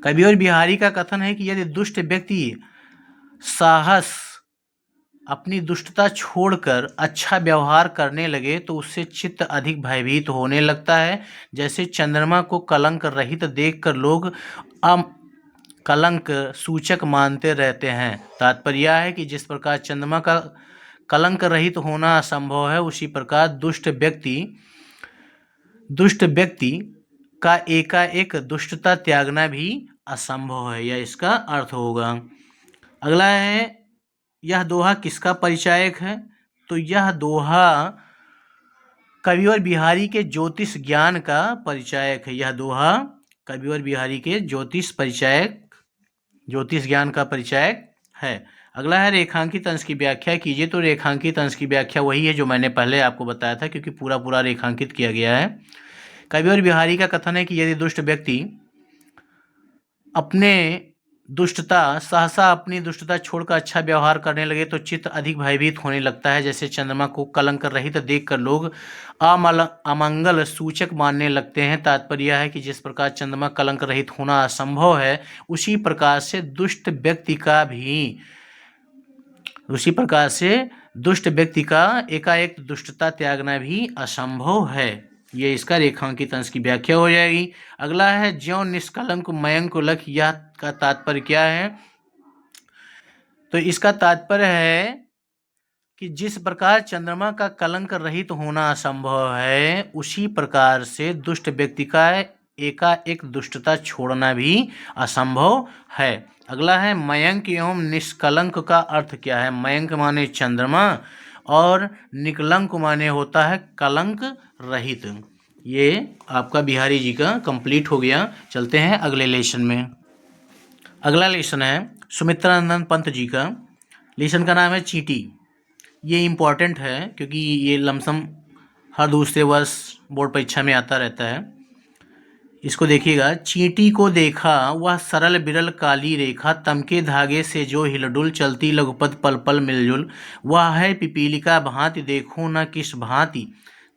कविवर बिहारी का कथन है कि यदि दुष्ट व्यक्ति साहस अपनी दुष्टता छोड़कर अच्छा व्यवहार करने लगे तो उससे चित्त अधिक भयभीत होने लगता है। जैसे चंद्रमा को कलंक रहित देखकर लोग कलंक सूचक मानते रहते हैं। तात्पर्य यह है कि जिस प्रकार चंद्रमा का कलंक रहित होना असंभव है, उसी प्रकार दुष्ट व्यक्ति का एकाएक दुष्टता त्यागना भी असंभव है, यह इसका अर्थ होगा। अगला है यह दोहा किसका परिचायक है। तो यह दोहा कविवर बिहारी के ज्योतिष ज्ञान का परिचायक है। यह दोहा कविवर बिहारी के ज्योतिष ज्ञान का परिचायक है। अगला है रेखांकित अंश की व्याख्या कीजिए। तो रेखांकित अंश की व्याख्या वही है जो मैंने पहले आपको बताया था, क्योंकि पूरा पूरा रेखांकित किया गया है। कविवर बिहारी का कथन है कि यदि दुष्ट व्यक्ति सहसा अपनी दुष्टता छोड़कर अच्छा व्यवहार करने लगे तो चित्त अधिक भयभीत होने लगता है। जैसे चंद्रमा को कलंक रहित देखकर लोग अमंगल सूचक मानने लगते हैं। तात्पर्य यह है कि जिस प्रकार चंद्रमा कलंक रहित होना असंभव है, उसी प्रकार से दुष्ट व्यक्ति का एकाएक दुष्टता त्यागना भी असंभव है। ये इसका रेखांकित अंश की व्याख्या हो जाएगी। अगला है ज्यों निष्कलंक मयंक लख, यह का तात्पर्य क्या है। तो इसका तात्पर्य है कि जिस प्रकार चंद्रमा का कलंक रहित होना असंभव है, उसी प्रकार से दुष्ट व्यक्ति का एकाएक दुष्टता छोड़ना भी असंभव है। अगला है मयंक एवं निष्कलंक का अर्थ क्या है। मयंक माने चंद्रमा और निकलंक माने होता है कलंक रहित। ये आपका बिहारी जी का कंप्लीट हो गया। चलते हैं अगले लेसन में। अगला लेसन है सुमित्रानंद पंत जी का। लेसन का नाम है चींटी। ये इम्पॉर्टेंट है क्योंकि ये लमसम हर दूसरे वर्ष बोर्ड परीक्षा में आता रहता है। इसको देखिएगा। चींटी को देखा वह सरल बिरल काली रेखा, तमके धागे से जो हिलडुल, चलती लघुपथ पल पल मिलजुल। वह है पिपीलिका भांति, देखो न किस भांति,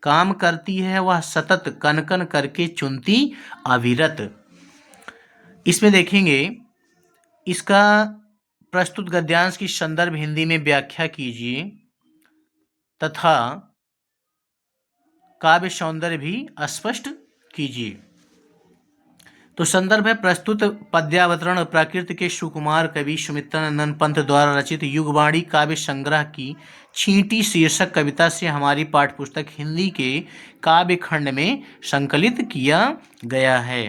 काम करती है वह सतत, कन कन करके चुनती अविरत। इसमें देखेंगे इसका प्रस्तुत गद्यांश की संदर्भ हिंदी में व्याख्या कीजिए तथा काव्य सौंदर्य भी स्पष्ट कीजिए। तो संदर्भ है प्रस्तुत पद्यावतरण प्राकृत के सुकुमार कवि सुमित्रानंदन पंत द्वारा रचित युगवाणी काव्य संग्रह की छींटी शीर्षक कविता से हमारी पाठ्यपुस्तक हिंदी के काव्य खंड में संकलित किया गया है।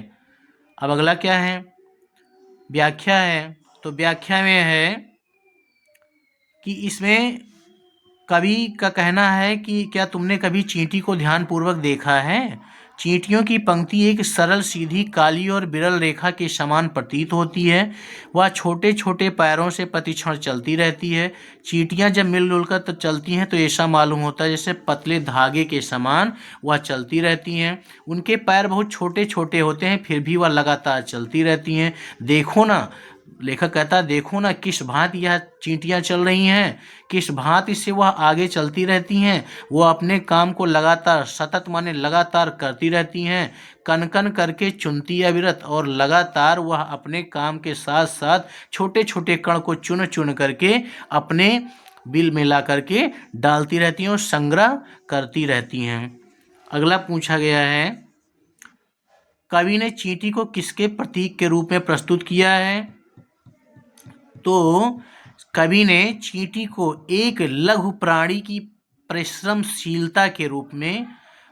अब अगला क्या है, व्याख्या है। तो व्याख्या में है कि इसमें कवि का कहना है कि क्या तुमने कभी चींटी को ध्यानपूर्वक देखा है। चींटियों की पंक्ति एक सरल सीधी काली और विरल रेखा के समान प्रतीत होती है। वह छोटे छोटे पैरों से प्रतिक्षण चलती रहती है। चींटियां जब मिलजुल कर तो चलती हैं तो ऐसा मालूम होता है जैसे पतले धागे के समान वह चलती रहती हैं। उनके पैर बहुत छोटे छोटे होते हैं, फिर भी वह लगातार चलती रहती हैं। देखो ना, लेखक कहता है देखो ना किस भांति यह चींटियां चल रही हैं, किस भांति से वह आगे चलती रहती हैं। वह अपने काम को लगातार सतत माने लगातार करती रहती हैं, कन कन करके चुनती अविरत, और लगातार वह अपने काम के साथ साथ छोटे छोटे कण को चुन चुन करके अपने बिल में ला करके डालती रहती हैं और संग्रह करती रहती हैं। अगला पूछा गया है, कवि ने चींटी को किसके प्रतीक के रूप में प्रस्तुत किया है। तो कवि ने चींटी को एक लघु प्राणी की परिश्रमशीलता के रूप में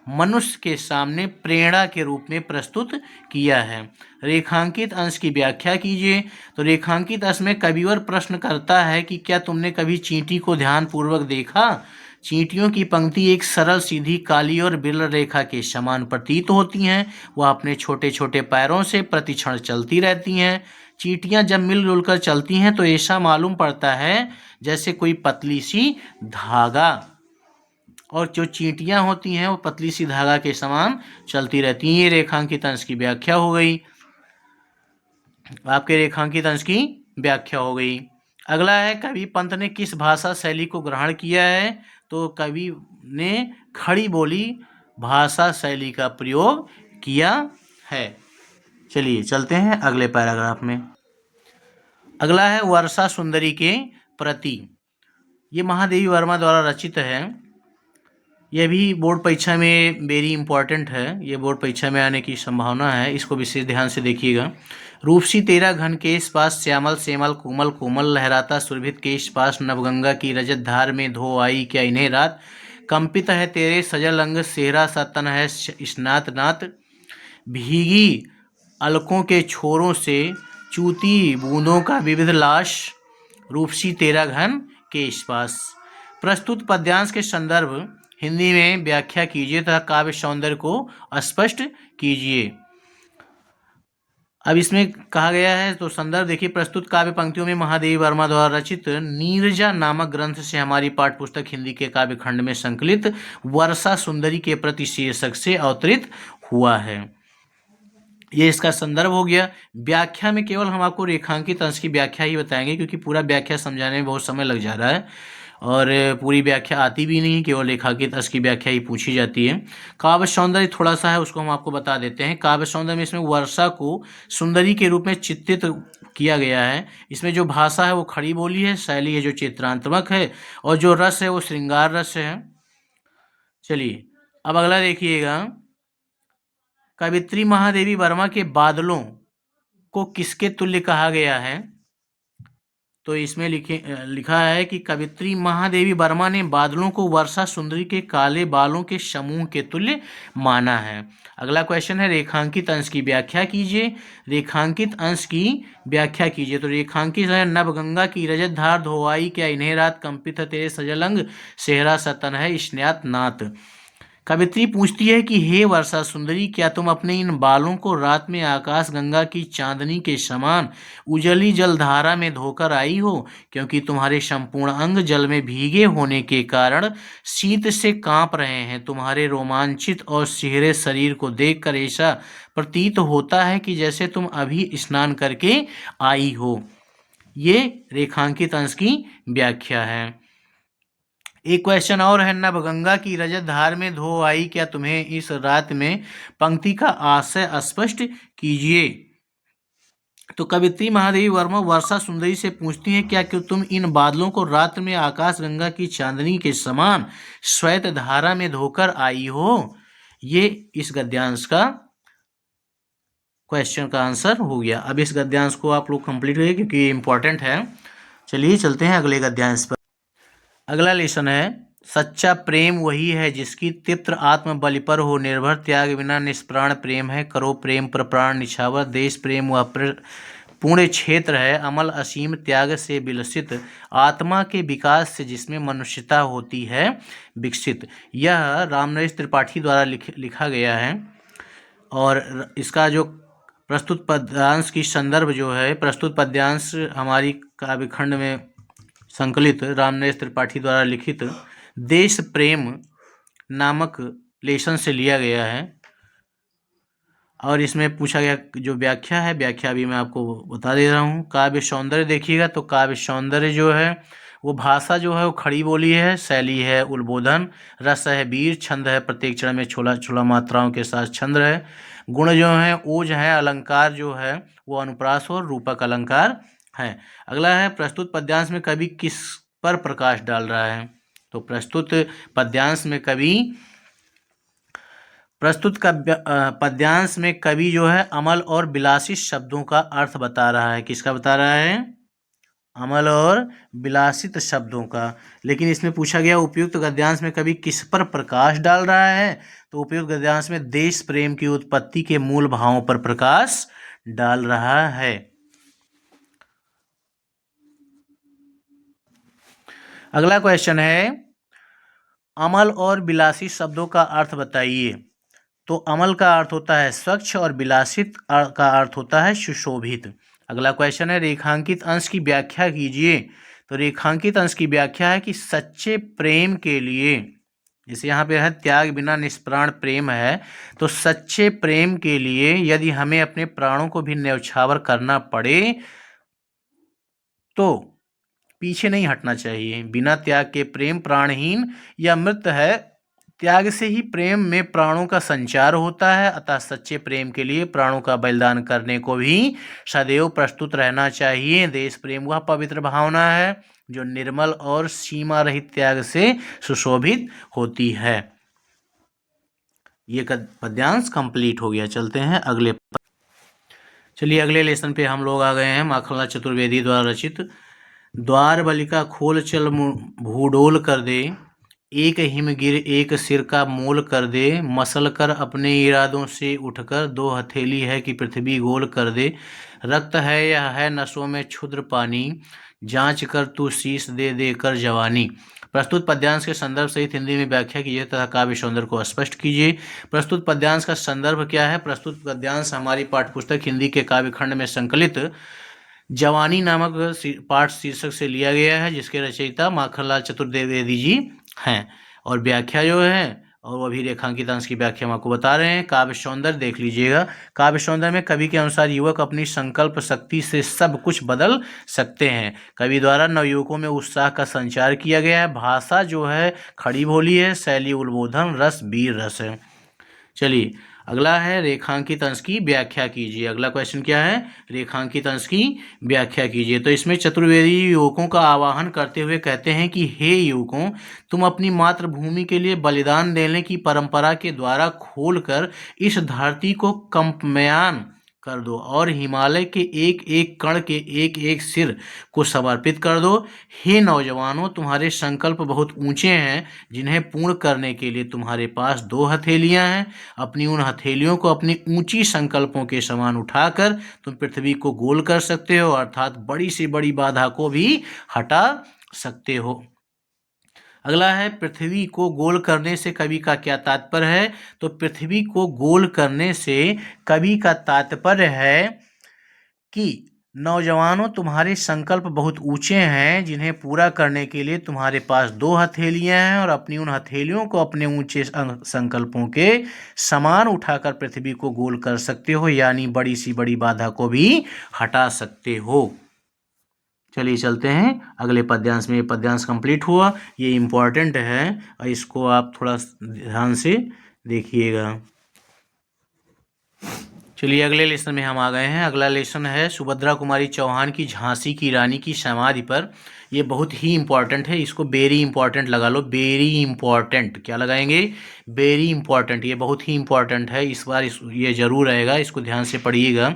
मनुष्य के सामने प्रेरणा के रूप में प्रस्तुत किया है। रेखांकित अंश की व्याख्या कीजिए। तो रेखांकित अंश में कविवर प्रश्न करता है कि क्या तुमने कभी चींटी को ध्यानपूर्वक देखा। चींटियों की पंक्ति एक सरल सीधी काली और विरल रेखा के समान प्रतीत होती हैं। वह अपने छोटे छोटे पैरों से प्रतिक्षण चलती रहती हैं। चींटियां जब मिलजुल कर चलती हैं तो ऐसा मालूम पड़ता है जैसे कोई पतली सी धागा, और जो चींटियां होती हैं वो पतली सी धागा के समान चलती रहती हैं। ये रेखांकित अंश की व्याख्या हो गई, आपके रेखांकित अंश की व्याख्या हो गई। अगला है, कवि पंत ने किस भाषा शैली को ग्रहण किया है। तो कवि ने खड़ी बोली भाषा शैली का प्रयोग किया है। चलिए चलते हैं अगले पैराग्राफ में। अगला है वर्षा सुंदरी के प्रति। ये महादेवी वर्मा द्वारा रचित है। यह भी बोर्ड परीक्षा में वेरी इंपॉर्टेंट है, ये बोर्ड परीक्षा में आने की संभावना है, इसको विशेष ध्यान से देखिएगा। रूपसी तेरा घन केश पास श्यामल श्यामल कोमल कोमल लहराता सुरभित केश पास नवगंगा की रजत धार में धो आई क्या इन्हें रात। कंपित है तेरे सजल अंग सेहरा सा तन है स्नात नात। भीगी अलकों के छोरों से चूती बूंदों का विविध लाश। रूपसी तेरा घन केश पास। प्रस्तुत पद्यांश के संदर्भ हिंदी में व्याख्या कीजिए तथा काव्य सौंदर्य को स्पष्ट कीजिए। अब इसमें कहा गया है, तो संदर्भ देखिए, प्रस्तुत काव्य पंक्तियों में महादेवी वर्मा द्वारा रचित नीरजा नामक ग्रंथ से हमारी पाठ्यपुस्तक हिंदी के काव्य खंड में संकलित वर्षा सुंदरी के प्रति शीर्षक से अवतरित हुआ है। ये इसका संदर्भ हो गया। व्याख्या में केवल हम आपको रेखांकित अंश की व्याख्या ही बताएंगे, क्योंकि पूरा व्याख्या समझाने में बहुत समय लग जा रहा है और पूरी व्याख्या आती भी नहीं, केवल रेखांकित अंश की व्याख्या ही पूछी जाती है। काव्य सौंदर्य थोड़ा सा है, उसको हम आपको बता देते हैं। काव्य सौंदर्य में इसमें वर्षा को सुंदरी के रूप में चित्रित किया गया है। इसमें जो भाषा है वो खड़ी बोली है, शैली है जो चित्रात्मक है, और जो रस है वो श्रृंगार रस है। चलिए अब अगला देखिएगा, कवित्री महादेवी वर्मा के बादलों को किसके तुल्य कहा गया है। तो इसमें लिखा है कि कवित्री महादेवी वर्मा ने बादलों को वर्षा सुंदरी के काले बालों के समूह के तुल्य माना है। अगला क्वेश्चन है, रेखांकित अंश की व्याख्या कीजिए। रेखांकित अंश की व्याख्या कीजिए। तो रेखांकित है, नवगंगा की रजत धार धोआई क्या इन्हें रात, कंपित है तेरे सजलंग सेहरा सतन है स्नात नात। कवित्री पूछती है कि हे वर्षा सुंदरी, क्या तुम अपने इन बालों को रात में आकाश गंगा की चांदनी के समान उजली जलधारा में धोकर आई हो, क्योंकि तुम्हारे संपूर्ण अंग जल में भीगे होने के कारण शीत से कांप रहे हैं। तुम्हारे रोमांचित और सिहरे शरीर को देखकर ऐसा प्रतीत होता है कि जैसे तुम अभी स्नान करके आई हो। ये रेखांकित अंश की व्याख्या है। एक क्वेश्चन और है, नवगंगा की रजत धार में धो आई क्या तुम्हें इस रात में। पंक्ति का आशय स्पष्ट कीजिए। तो कवित्री महादेवी वर्मा वर्षा सुंदरी से पूछती हैं, क्या कि तुम इन बादलों को रात में आकाश गंगा की चांदनी के समान श्वेत धारा में धोकर आई हो। ये इस गद्यांश का क्वेश्चन का आंसर हो गया। अब इस गद्यांश को आप लोग कंप्लीट करिए क्योंकि ये इंपॉर्टेंट है। चलिए चलते हैं अगले गद्यांश पर। अगला लेसन है, सच्चा प्रेम वही है जिसकी तीव्र आत्म बलि पर हो निर्भर, त्याग बिना निष्प्राण प्रेम है, करो प्रेम पर प्राण निछावर, देश प्रेम वह पुण्य क्षेत्र है, अमल असीम त्याग से विलसित, आत्मा के विकास से जिसमें मनुष्यता होती है विकसित। यह रामनरेश त्रिपाठी द्वारा लिखा गया है और इसका जो प्रस्तुत पद्यांश की संदर्भ जो है, प्रस्तुत पद्यांश हमारी काव्यखंड में संकलित रामनरेश त्रिपाठी द्वारा लिखित देश प्रेम नामक लेसन से लिया गया है। और इसमें पूछा गया जो व्याख्या है, व्याख्या भी मैं आपको बता दे रहा हूँ। काव्य सौंदर्य देखिएगा तो काव्य सौंदर्य जो है वो भाषा जो है वो खड़ी बोली है, शैली है उद्बोधन, रस है वीर, छंद है प्रत्येक चरण में छोला छोला मात्राओं के साथ छंद है, गुण जो है ओज है, अलंकार जो है वो अनुप्रास और रूपक अलंकार है। अगला है, प्रस्तुत पद्यांश में कवि किस पर प्रकाश डाल रहा है? तो प्रस्तुत पद्यांश में कवि जो है अमल और विलासी शब्दों का अर्थ बता रहा है। किसका बता रहा है? अमल और विलासित शब्दों का। लेकिन इसमें पूछा गया उपयुक्त गद्यांश में कवि किस पर प्रकाश डाल रहा है? तो उपयुक्त गद्यांश में देश प्रेम की उत्पत्ति के मूल भावों पर प्रकाश डाल रहा है। अगला क्वेश्चन है, अमल और विलासी शब्दों का अर्थ बताइए। तो अमल का अर्थ होता है स्वच्छ और विलासित का अर्थ होता है सुशोभित। अगला क्वेश्चन है, रेखांकित अंश की व्याख्या कीजिए। तो रेखांकित अंश की व्याख्या है कि सच्चे प्रेम के लिए, जैसे यहाँ पे है त्याग बिना निष्प्राण प्रेम है, तो सच्चे प्रेम के लिए यदि हमें अपने प्राणों को भी न्यौछावर करना पड़े तो पीछे नहीं हटना चाहिए। बिना त्याग के प्रेम प्राणहीन या मृत है, त्याग से ही प्रेम में प्राणों का संचार होता है। अतः सच्चे प्रेम के लिए प्राणों का बलिदान करने को भी सदैव प्रस्तुत रहना चाहिए। देश प्रेम वह पवित्र भावना है जो निर्मल और सीमा रहित त्याग से सुशोभित होती है। ये पद्यांश कंप्लीट हो गया। चलते हैं अगले पर। चलिए अगले लेसन पे हम लोग आ गए हैं। माखनलाल चतुर्वेदी द्वारा रचित द्वार बलिका खोल चल भूडोल कर दे, एक हिमगिर एक सिर का मोल कर दे, मसल कर अपने इरादों से उठकर, दो हथेली है कि पृथ्वी गोल कर दे, रक्त है यह है नसों में क्षुद्र पानी, जांच कर तू शीश दे दे कर जवानी। प्रस्तुत पद्यांश के संदर्भ सहित हिंदी में व्याख्या कीजिए तथा काव्य सौंदर्य को स्पष्ट कीजिए। प्रस्तुत पद्यांश का संदर्भ क्या है? प्रस्तुत पद्यांश हमारी पाठ्यपुस्तक हिंदी के काव्यखंड में संकलित जवानी नामक पाठ शीर्षक से लिया गया है, जिसके रचयिता माखनलाल चतुर्वेदी जी हैं। और व्याख्या जो है और वो भी रेखांकित अंश की व्याख्या हम आपको बता रहे हैं। काव्य सौंदर्य देख लीजिएगा। काव्य सौंदर्य में कवि के अनुसार युवक अपनी संकल्प शक्ति से सब कुछ बदल सकते हैं। कवि द्वारा नवयुवकों में उत्साह का संचार किया गया है। भाषा जो है खड़ी बोली है, शैली उद्बोधन, रस वीर रस है। चलिए अगला है, रेखांकित अंश की व्याख्या कीजिए। अगला क्वेश्चन क्या है? रेखांकित अंश की व्याख्या कीजिए। तो इसमें चतुर्वेदी युवकों का आह्वान करते हुए कहते हैं कि हे युवकों, तुम अपनी मातृभूमि के लिए बलिदान देने की परंपरा के द्वारा खोलकर इस धरती को कंपमान कर दो और हिमालय के एक एक कण के एक एक सिर को समर्पित कर दो। हे नौजवानों, तुम्हारे संकल्प बहुत ऊंचे हैं जिन्हें पूर्ण करने के लिए तुम्हारे पास दो हथेलियां हैं। अपनी उन हथेलियों को अपनी ऊंची संकल्पों के समान उठाकर तुम पृथ्वी को गोल कर सकते हो, अर्थात बड़ी से बड़ी बाधा को भी हटा सकते हो। अगला है, पृथ्वी को गोल करने से कवि का क्या तात्पर्य है? तो पृथ्वी को गोल करने से कवि का तात्पर्य है कि नौजवानों, तुम्हारे संकल्प बहुत ऊंचे हैं जिन्हें पूरा करने के लिए तुम्हारे पास दो हथेलियां हैं और अपनी उन हथेलियों को अपने ऊंचे संकल्पों के समान उठाकर पृथ्वी को गोल कर सकते हो, यानी बड़ी सी बड़ी बाधा को भी हटा सकते हो। चलिए चलते हैं अगले पद्यांश में। ये पद्यांश कंप्लीट हुआ। ये इम्पॉर्टेंट है और इसको आप थोड़ा ध्यान से देखिएगा। चलिए अगले लेसन में हम आ गए हैं। अगला लेसन है सुभद्रा कुमारी चौहान की झांसी की रानी की समाधि पर। ये बहुत ही इंपॉर्टेंट है, इसको वेरी इंपॉर्टेंट लगा लो, वेरी इंपॉर्टेंट। क्या लगाएंगे? Very important. ये बहुत ही इंपॉर्टेंट है, इस बार ये जरूर रहेगा, इसको ध्यान से पढ़िएगा।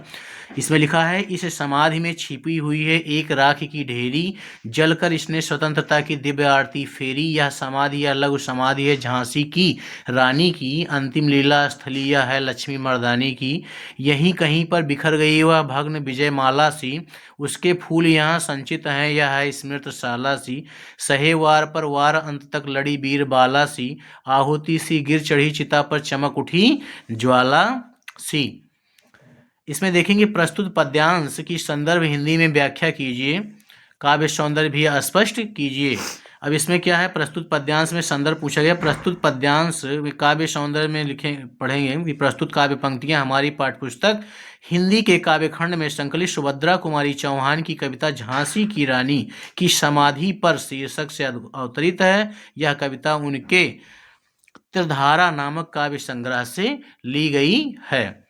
इसमें लिखा है, इस समाधि में छिपी हुई है एक राख की ढेरी, जलकर इसने स्वतंत्रता की दिव्य आरती फेरी। यह समाधि या लघु समाधि है झांसी की रानी की, अंतिम लीला स्थली यह है लक्ष्मी मर्दानी की। यहीं कहीं पर बिखर गई वह भग्न विजयमाला सी, उसके फूल यहाँ संचित हैं, यह है स्मृतशाला सी। सहे वार पर वार अंत तक लड़ी वीर बाला सी, आहुति सी गिर चढ़ी चिता पर चमक उठी ज्वाला सी। इसमें देखेंगे प्रस्तुत पद्यांश की संदर्भ हिंदी में व्याख्या कीजिए, काव्य सौंदर्य भी स्पष्ट कीजिए। अब इसमें क्या है, प्रस्तुत पद्यांश में संदर्भ पूछा गया। प्रस्तुत पद्यांश काव्य सौंदर्य में लिखे पढ़ेंगे कि प्रस्तुत काव्य पंक्तियां हमारी पाठ्यपुस्तक हिंदी के काव्य खंड में संकलित सुभद्रा कुमारी चौहान की कविता झांसी की रानी की समाधि पर शीर्षक से अवतरित है। यह कविता उनके त्रिधारा नामक काव्य संग्रह से ली गई है।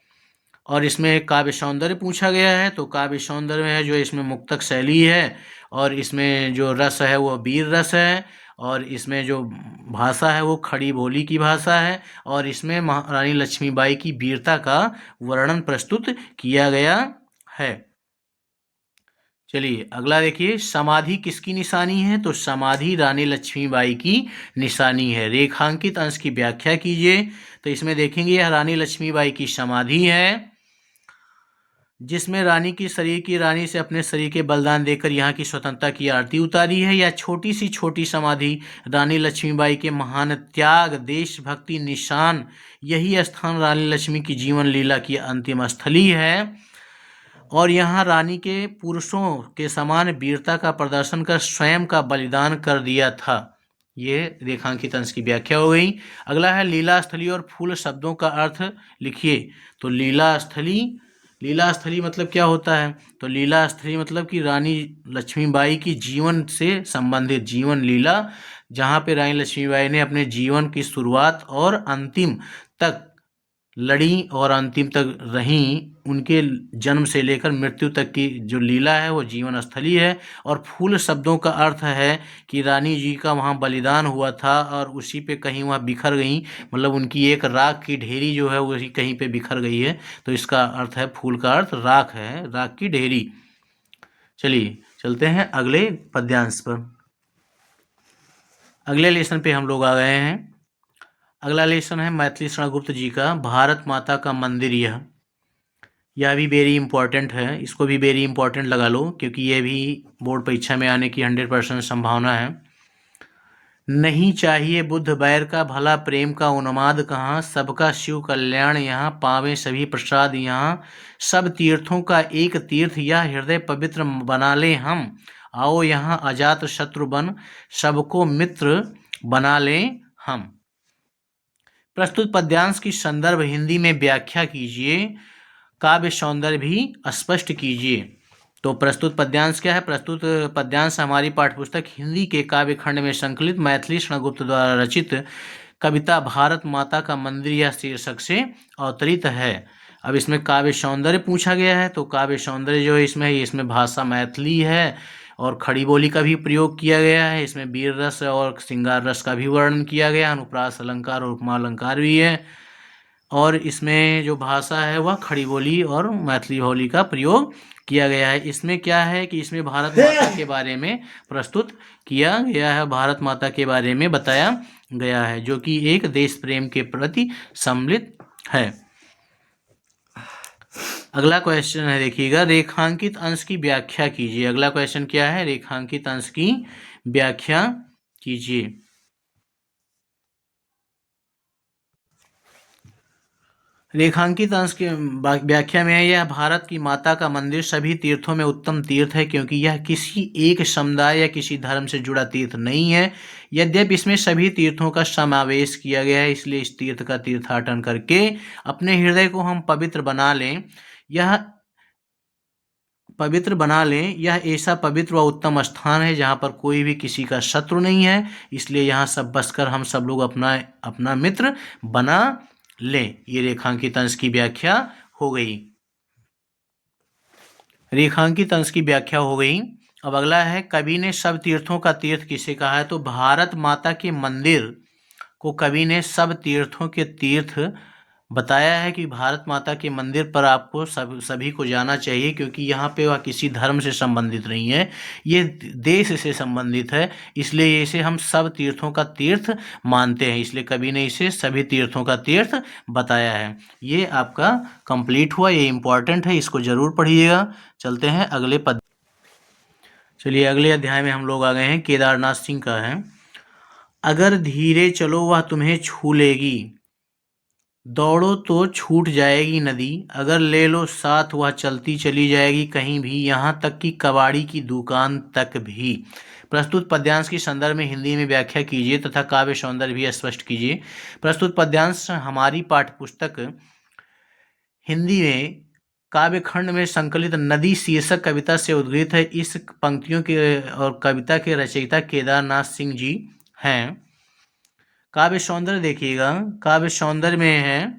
और इसमें काव्य सौंदर्य पूछा गया है, तो काव्य सौंदर्य में है जो इसमें मुक्तक शैली है, और इसमें जो रस है वो वीर रस है, और इसमें जो भाषा है वो खड़ी बोली की भाषा है, और इसमें महारानी लक्ष्मीबाई की वीरता का वर्णन प्रस्तुत किया गया है। चलिए अगला देखिए, समाधि किसकी निशानी है? तो समाधि रानी लक्ष्मीबाई की निशानी है। रेखांकित अंश की व्याख्या कीजिए। तो इसमें देखेंगे यह रानी लक्ष्मीबाई की समाधि है, जिसमें रानी की शरीर की रानी से अपने शरीर के बलिदान देकर यहाँ की स्वतंत्रता की आरती उतारी है। यह छोटी समाधि रानी लक्ष्मीबाई के महान त्याग, देशभक्ति निशान, यही स्थान रानी लक्ष्मी की जीवन लीला की अंतिम स्थली है। और यहाँ रानी के पुरुषों के समान वीरता का प्रदर्शन कर स्वयं का बलिदान कर दिया था। ये रेखांकित अंश की व्याख्या हो गई। अगला है लीला स्थली और फूल शब्दों का अर्थ लिखिए। तो लीला स्थली मतलब क्या होता है? तो लीला स्थली मतलब कि रानी लक्ष्मीबाई की जीवन से संबंधित जीवन लीला, जहाँ पे रानी लक्ष्मीबाई ने अपने जीवन की शुरुआत और अंतिम तक लड़ी और अंतिम तक रहीं, उनके जन्म से लेकर मृत्यु तक की जो लीला है वो जीवन स्थली है। और फूल शब्दों का अर्थ है कि रानी जी का वहाँ बलिदान हुआ था और उसी पे कहीं वहाँ बिखर गई, मतलब उनकी एक राख की ढेरी जो है वही कहीं पे बिखर गई है, तो इसका अर्थ है, फूल का अर्थ राख है, राख की ढेरी। चलिए चलते हैं अगले पद्यांश पर। अगले लेसन पे हम लोग आ गए हैं। अगला लेसन है मैथिली शरण गुप्त जी का भारत माता का मंदिर। यह भी वेरी इंपॉर्टेंट है, इसको भी वेरी इंपॉर्टेंट लगा लो, क्योंकि ये भी बोर्ड परीक्षा में आने की 100% संभावना है। नहीं चाहिए बुद्ध बैर का, भला प्रेम का उन्माद कहाँ, सबका शिव कल्याण यहाँ, पावे सभी प्रसाद यहाँ। सब तीर्थों का एक तीर्थ यह, हृदय पवित्र बना ले हम। आओ यहाँ अजात शत्रु बन, सबको मित्र बना ले हम। प्रस्तुत पद्यांश की संदर्भ हिंदी में व्याख्या कीजिए, काव्य सौंदर्य भी स्पष्ट कीजिए। तो प्रस्तुत पद्यांश क्या है? प्रस्तुत पद्यांश हमारी पाठ्यपुस्तक हिंदी के काव्य खंड में संकलित मैथिली शरण गुप्त द्वारा रचित कविता भारत माता का मंदिर या शीर्षक से अवतरित है। अब इसमें काव्य सौंदर्य पूछा गया है, तो काव्य सौंदर्य जो है इसमें भाषा मैथिली है और खड़ी बोली का भी प्रयोग किया गया है। इसमें वीर रस और श्रृंगार रस का भी वर्णन किया गया, अनुप्रास अलंकार और उपमा अलंकार भी है। और इसमें जो भाषा है वह खड़ी बोली और मैथिली बोली का प्रयोग किया गया है। इसमें क्या है कि इसमें भारत माता के बारे में प्रस्तुत किया गया है, भारत माता के बारे में बताया गया है, जो कि एक देश प्रेम के प्रति सम्मिलित है। अगला क्वेश्चन है, देखिएगा, रेखांकित अंश की व्याख्या कीजिए। अगला क्वेश्चन क्या है? रेखांकित अंश की व्याख्या कीजिए। रेखांकित अंश की व्याख्या में यह भारत की माता का मंदिर सभी तीर्थों में उत्तम तीर्थ है, क्योंकि यह किसी एक समुदाय या किसी धर्म से जुड़ा तीर्थ नहीं है। यद्यपि इसमें सभी तीर्थों का समावेश किया गया है, इसलिए इस तीर्थ का तीर्थाटन करके अपने हृदय को हम पवित्र बना लें। यह ऐसा पवित्र व उत्तम स्थान है जहाँ पर कोई भी किसी का शत्रु नहीं है, इसलिए यहाँ सब बसकर हम सब लोग अपना मित्र बना ले। ये रेखांकित अंश की व्याख्या हो गई। रेखांकित अंश की व्याख्या हो गई। अब अगला है, कवि ने सब तीर्थों का तीर्थ किसे कहा है? तो भारत माता के मंदिर को कवि ने सब तीर्थों के तीर्थ बताया है कि भारत माता के मंदिर पर आपको सभी को जाना चाहिए, क्योंकि यहाँ पे वह किसी धर्म से संबंधित नहीं है, ये देश से संबंधित है, इसलिए इसे हम सब तीर्थों का तीर्थ मानते हैं, इसलिए कवि ने इसे सभी तीर्थों का तीर्थ बताया है। ये आपका कंप्लीट हुआ, ये इम्पॉर्टेंट है, इसको जरूर पढ़िएगा। चलते हैं अगले पद। चलिए अगले अध्याय में हम लोग आ गए हैं, केदारनाथ सिंह का है। अगर धीरे चलो वह तुम्हें छू लेगी, दौड़ो तो छूट जाएगी नदी, अगर ले लो साथ वह चलती चली जाएगी कहीं भी, यहाँ तक कि कबाड़ी की दुकान तक भी। प्रस्तुत पद्यांश के संदर्भ में हिंदी में व्याख्या कीजिए तथा काव्य सौंदर्य भी स्पष्ट कीजिए। प्रस्तुत पद्यांश हमारी पाठ्यपुस्तक हिंदी में काव्य खंड में संकलित नदी शीर्षक कविता से उद्गृत है। इस पंक्तियों के और कविता के रचयिता केदारनाथ सिंह जी हैं। काव्य सौंदर्य देखिएगा, काव्य सौंदर्य में है,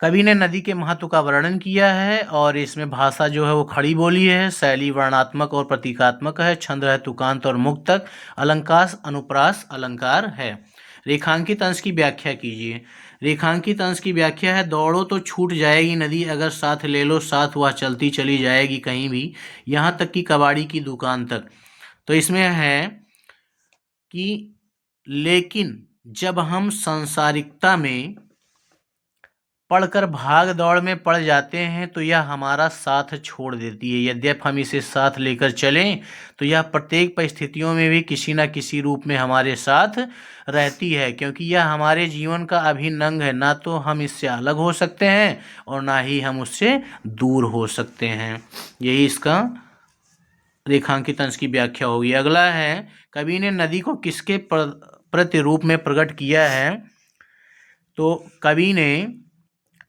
कवि ने नदी के महत्व का वर्णन किया है और इसमें भाषा जो है वो खड़ी बोली है, शैली वर्णात्मक और प्रतीकात्मक है, छंद है तुकांत और मुक्तक, अलंकार अनुप्रास अलंकार है। रेखांकित अंश की व्याख्या कीजिए। रेखांकित अंश की व्याख्या है, दौड़ो तो छूट जाएगी नदी, अगर साथ ले लो साथ वह चलती चली जाएगी कहीं भी, यहाँ तक कि कबाड़ी की दुकान तक। तो इसमें है कि लेकिन जब हम सांसारिकता में पढ़कर भाग दौड़ में पड़ जाते हैं तो यह हमारा साथ छोड़ देती है। यद्यपि हम इसे साथ लेकर चलें तो यह प्रत्येक परिस्थितियों में भी किसी न किसी रूप में हमारे साथ रहती है, क्योंकि यह हमारे जीवन का अभिन्न अंग है। ना तो हम इससे अलग हो सकते हैं और ना ही हम उससे दूर हो सकते हैं। यही इसका रेखांकित अंश की व्याख्या होगी। अगला है, कवि ने नदी को किसके प्रतिरूप में प्रकट किया है? तो कवि ने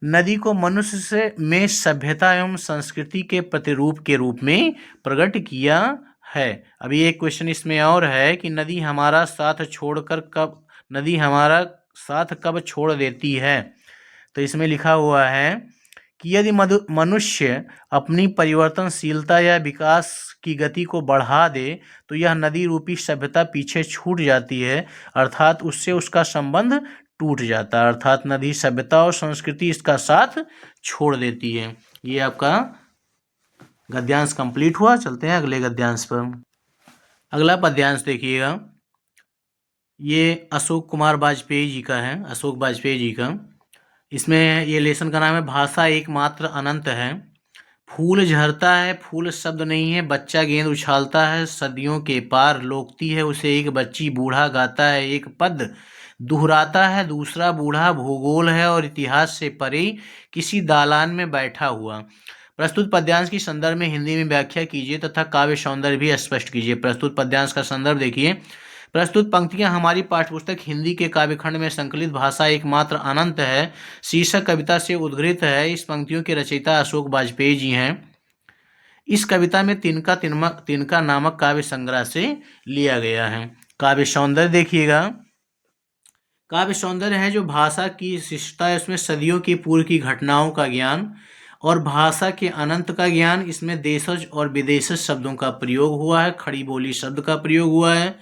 नदी को मनुष्य से में सभ्यता एवं संस्कृति के प्रतिरूप के रूप में प्रकट किया है। अभी एक क्वेश्चन इसमें और है कि नदी हमारा साथ कब छोड़ देती है? तो इसमें लिखा हुआ है कि यदि मनुष्य अपनी परिवर्तनशीलता या विकास की गति को बढ़ा दे तो यह नदी रूपी सभ्यता पीछे छूट जाती है, अर्थात उससे उसका संबंध टूट जाता है, अर्थात नदी सभ्यता और संस्कृति इसका साथ छोड़ देती है। ये आपका गद्यांश कंप्लीट हुआ। चलते हैं अगले गद्यांश पर। अगला पद्यांश देखिएगा, ये अशोक कुमार वाजपेयी जी का है, अशोक वाजपेयी जी का। इसमें ये लेसन का नाम है, भाषा एकमात्र अनंत है। फूल झरता है, फूल शब्द नहीं है, बच्चा गेंद उछालता है, सदियों के पार लोकती है उसे एक बच्ची, बूढ़ा गाता है एक पद दोहराता है, दूसरा बूढ़ा भूगोल है और इतिहास से परे किसी दालान में बैठा हुआ। प्रस्तुत पद्यांश की संदर्भ में हिंदी में व्याख्या कीजिए तथा काव्य सौंदर्य भी स्पष्ट कीजिए। प्रस्तुत पद्यांश का संदर्भ देखिए, प्रस्तुत पंक्तियां हमारी पाठ्यपुस्तक हिंदी के काव्यखंड में संकलित भाषा एकमात्र अनंत है शीर्षक कविता से उद्धृत है। इस पंक्तियों के रचयिता अशोक वाजपेयी जी हैं। इस कविता में तिनका नामक काव्य संग्रह से लिया गया है। काव्य सौंदर्य देखिएगा, काव्य सौंदर्य है जो भाषा की शिष्टता है, उसमें सदियों की पूर्व की घटनाओं का ज्ञान और भाषा के अनंत का ज्ञान। इसमें देशज और विदेशज शब्दों का प्रयोग हुआ है, खड़ी बोली शब्द का प्रयोग हुआ है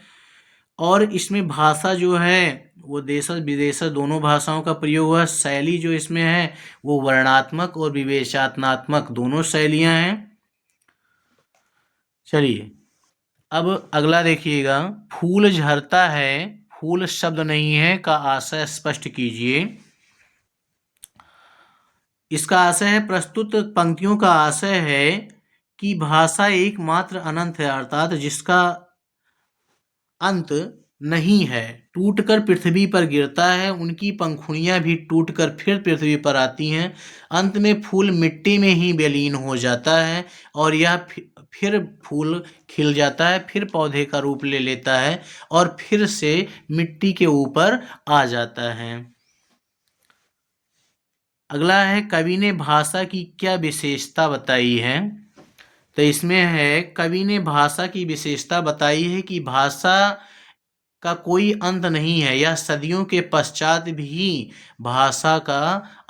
और इसमें भाषा जो है वो देशज विदेशज दोनों भाषाओं का प्रयोग हुआ है। शैली जो इसमें है वो वर्णात्मक और विवेचनात्मक दोनों शैलियाँ हैं। चलिए अब अगला देखिएगा, फूल झरता है, फूल शब्द नहीं है का आशय स्पष्ट कीजिए। इसका आशय है, प्रस्तुत पंक्तियों का आशय है कि भाषा एकमात्र अनंत है, अर्थात जिसका अंत नहीं है, टूटकर पृथ्वी पर गिरता है, उनकी पंखुड़ियां भी टूटकर फिर पृथ्वी पर आती हैं, अंत में फूल मिट्टी में ही विलीन हो जाता है और यह फिर फूल खिल जाता है, फिर पौधे का रूप ले लेता है और फिर से मिट्टी के ऊपर आ जाता है। अगला है, कवि ने भाषा की क्या विशेषता बताई है? तो इसमें है, कवि ने भाषा की विशेषता बताई है कि भाषा का कोई अंत नहीं है, यह सदियों के पश्चात भी भाषा का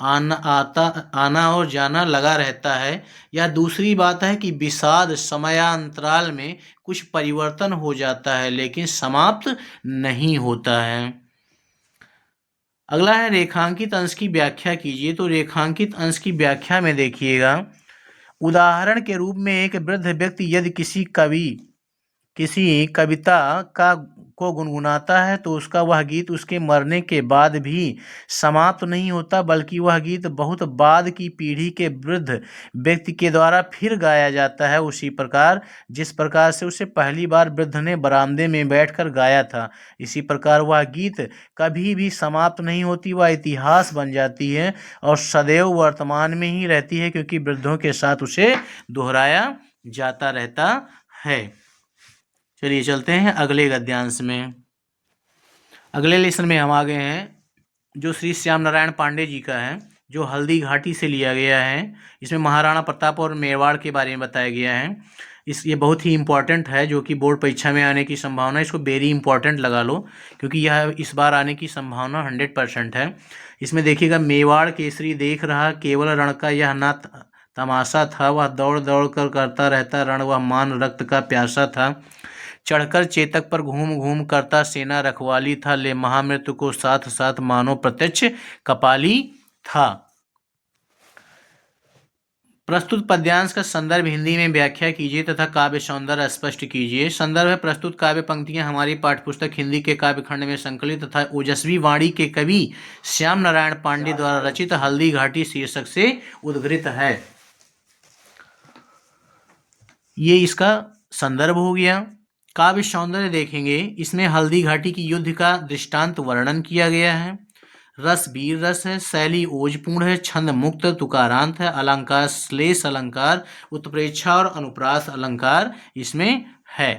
आना और जाना लगा रहता है। यह दूसरी बात है कि विषाद समयांतराल में कुछ परिवर्तन हो जाता है लेकिन समाप्त नहीं होता है। अगला है रेखांकित अंश की व्याख्या कीजिए। तो रेखांकित अंश की व्याख्या में देखिएगा, उदाहरण के रूप में एक वृद्ध व्यक्ति यदि किसी कविता का को गुनगुनाता है तो उसका वह गीत उसके मरने के बाद भी समाप्त नहीं होता, बल्कि वह गीत बहुत बाद की पीढ़ी के वृद्ध व्यक्ति के द्वारा फिर गाया जाता है, उसी प्रकार जिस प्रकार से उसे पहली बार वृद्ध ने बरामदे में बैठकर गाया था। इसी प्रकार वह गीत कभी भी समाप्त नहीं होती, वह इतिहास बन जाती है और सदैव वर्तमान में ही रहती है, क्योंकि वृद्धों के साथ उसे दोहराया जाता रहता है। चलिए चलते हैं अगले गद्यांश में। अगले लेसन में हम आ गए हैं जो श्री श्याम नारायण पांडे जी का है, जो हल्दी घाटी से लिया गया है। इसमें महाराणा प्रताप और मेवाड़ के बारे में बताया गया है। ये बहुत ही इंपॉर्टेंट है, जो कि बोर्ड परीक्षा में आने की संभावना है। इसको वेरी इंपॉर्टेंट लगा लो, क्योंकि यह इस बार आने की संभावना 100% है। इसमें देखिएगा, मेवाड़ केसरी देख रहा केवल रण का यह ना तमाशा था, वह दौड़ दौड़ कर करता रहता रण, वह मान रक्त का प्यासा था। चढ़कर चेतक पर घूम घूम करता सेना रखवाली था, ले महामृत्यु को साथ साथ मानो प्रत्यक्ष कपाली था। प्रस्तुत पद्यांश का संदर्भ हिंदी में व्याख्या कीजिए तथा काव्य सौंदर्य स्पष्ट कीजिए। संदर्भ है, प्रस्तुत काव्य पंक्तियां हमारी पाठ्यपुस्तक हिंदी के काव्य खंड में संकलित तथा ओजस्वी वाणी के कवि श्याम नारायण पांडे द्वारा रचित हल्दी घाटी शीर्षक से उद्धृत है। ये इसका संदर्भ हो गया। काव्य सौंदर्य देखेंगे, इसमें हल्दी घाटी की युद्ध का दृष्टांत वर्णन किया गया है। रस वीर रस है, शैली ओजपूर्ण है, छंद मुक्त तुकारांत है, अलंकार श्लेष अलंकार, उत्प्रेक्षा और अनुप्रास अलंकार इसमें है।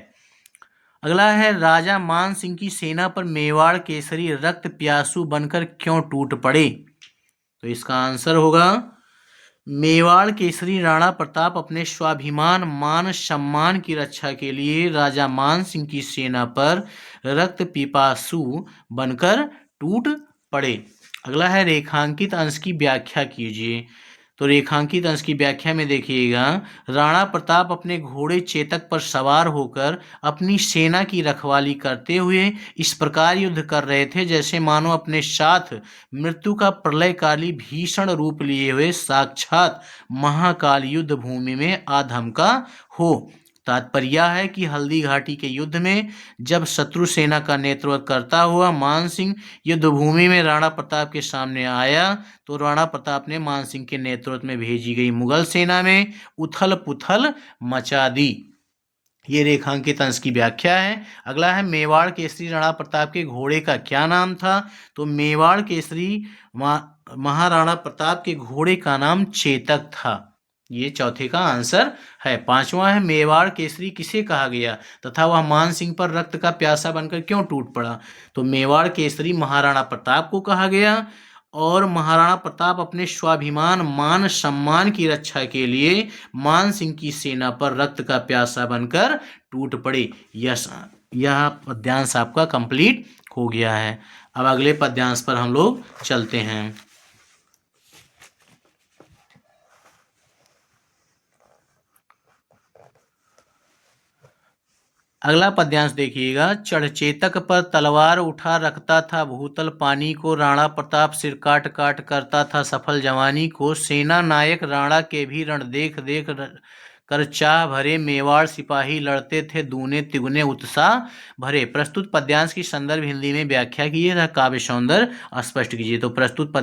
अगला है, राजा मान सिंह की सेना पर मेवाड़ केसरी रक्त प्यासू बनकर क्यों टूट पड़े। तो इसका आंसर होगा, मेवाड़ केसरी राणा प्रताप अपने स्वाभिमान मान सम्मान की रक्षा के लिए राजा मान सिंह की सेना पर रक्त पिपासु बनकर टूट पड़े। अगला है, रेखांकित अंश की व्याख्या कीजिए। तो रेखांकित अंश की व्याख्या में देखिएगा, राणा प्रताप अपने घोड़े चेतक पर सवार होकर अपनी सेना की रखवाली करते हुए इस प्रकार युद्ध कर रहे थे जैसे मानो अपने साथ मृत्यु का प्रलयकाली भीषण रूप लिए हुए साक्षात महाकाल युद्ध भूमि में आधमका हो। तात्पर्य है कि हल्दी घाटी के युद्ध में जब शत्रु सेना का नेतृत्व करता हुआ मान सिंह युद्ध भूमि में राणा प्रताप के सामने आया तो राणा प्रताप ने मान सिंह के नेतृत्व में भेजी गई मुगल सेना में उथल पुथल मचा दी। ये रेखांकित अंश की व्याख्या है। अगला है, मेवाड़ केसरी राणा प्रताप के घोड़े का क्या नाम था। तो मेवाड़ केसरी महाराणा प्रताप के घोड़े का नाम चेतक था। ये चौथे का आंसर है। पांचवा है, मेवाड़ केसरी किसे कहा गया तथा वह मान सिंह पर रक्त का प्यासा बनकर क्यों टूट पड़ा। तो मेवाड़ केसरी महाराणा प्रताप को कहा गया और महाराणा प्रताप अपने स्वाभिमान मान सम्मान की रक्षा के लिए मान सिंह की सेना पर रक्त का प्यासा बनकर टूट पड़े। यह पद्यांश आपका कंप्लीट हो गया है। अब अगले पद्यांश पर हम लोग चलते हैं। अगला पद्यांश देखिएगा, चढ़ चेतक पर तलवार उठा रखता था भूतल पानी को, राणा प्रताप सिर काट काट करता था सफल जवानी को, सेना नायक राणा के भी रण देख देख कर चाह भरे, मेवाड़ सिपाही लड़ते थे दूने तिगुने उत्साह भरे। प्रस्तुत पद्यांश की संदर्भ हिंदी में व्याख्या कीजिए तथा काव्य सौंदर्य स्पष्ट कीजिए। तो प्रस्तुत